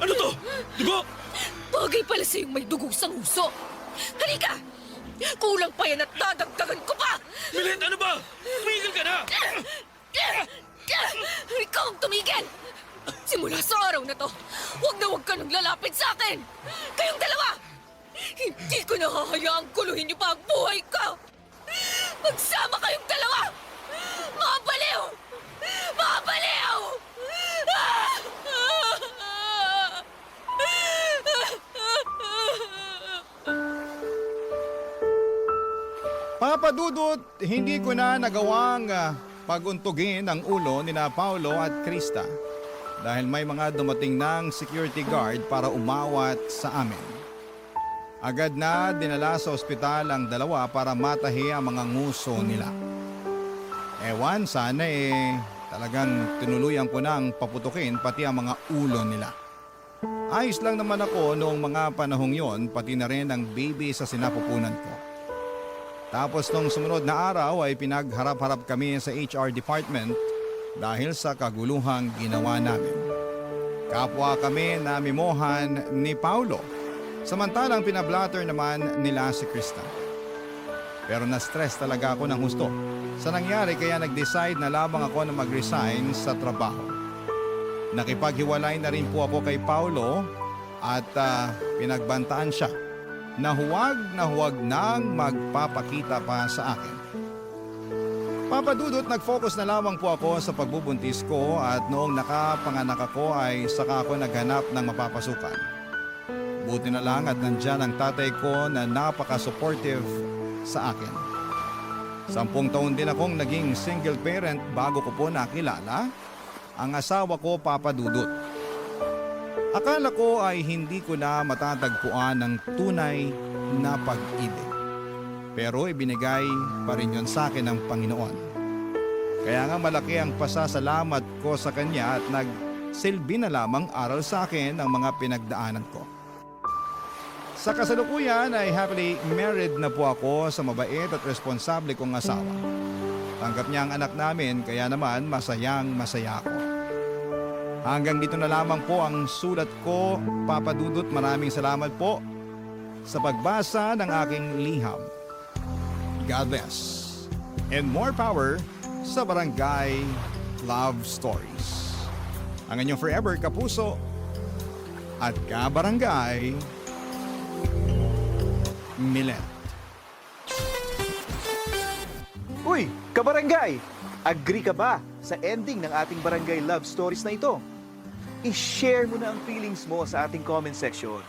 Ano to? Dugo? Bagay pala sa'yong may dugo sa nguso. Halika! Kulang pa yan at dadagdagan ko pa! Milet, ano ba? Tumigil ka na! Ikaw ang tumigil! Simula sa araw na to, huwag ka nang lalapit sa akin! Kayong dalawa! Hindi ko nahahayaang kuluhin niyo pa ang buhay ko! Magsama kayong dalawa! Mga baliw! Mga baliw! Papa Dudut, hindi ko na nagawang paguntugin ang ulo ni na Paulo at Krista dahil may mga dumating ng security guard para umawat sa amin. Agad na dinala sa ospital ang dalawa para matahi ang mga nguso nila. Ewan, sana talagang tinuluyan ko nang paputukin pati ang mga ulo nila. Ayos lang naman ako noong mga panahong yon, pati na rin ang baby sa sinapupunan ko. Tapos nung sumunod na araw ay pinagharap-harap kami sa HR department dahil sa kaguluhang ginawa namin. Kapwa kami na mimohan ni Paulo, samantalang pinablatter naman nila si Krista. Pero na-stress talaga ako ng husto sa nangyari kaya nag-decide na lamang ako na mag-resign sa trabaho. Nakipaghiwalay na rin po ako kay Paulo at pinagbantaan siya na huwag nang magpapakita pa sa akin. Papa Dudut, nag-focus na lamang po ako sa pagbubuntis ko at noong nakapanganak ako ay saka ako naghanap ng mapapasukan. Buti na lang at nandyan ang tatay ko na napaka-supportive sa akin. 10 taon din akong naging single parent bago ko po nakilala ang asawa ko, Papa Dudut. Akala ko ay hindi ko na matatagpuan ng tunay na pag-ibig. Pero ibinigay pa rin yon sa akin ng Panginoon. Kaya nga malaki ang pasasalamat ko sa Kanya at nagsilbi na lamang aral sa akin ang mga pinagdaanan ko. Sa kasalukuyan ay happily married na po ako sa mabait at responsable kong asawa. Tanggap niya ang anak namin kaya naman masayang masaya ako. Hanggang dito na lamang po ang sulat ko, Papa Dudut. Maraming salamat po sa pagbasa ng aking liham. God bless. And more power sa Barangay Love Stories. Ang inyong forever kapuso at kabarangay, Milet. Uy, kabarangay! Agree ka ba sa ending ng ating barangay love stories na ito? I-share mo na ang feelings mo sa ating comment section.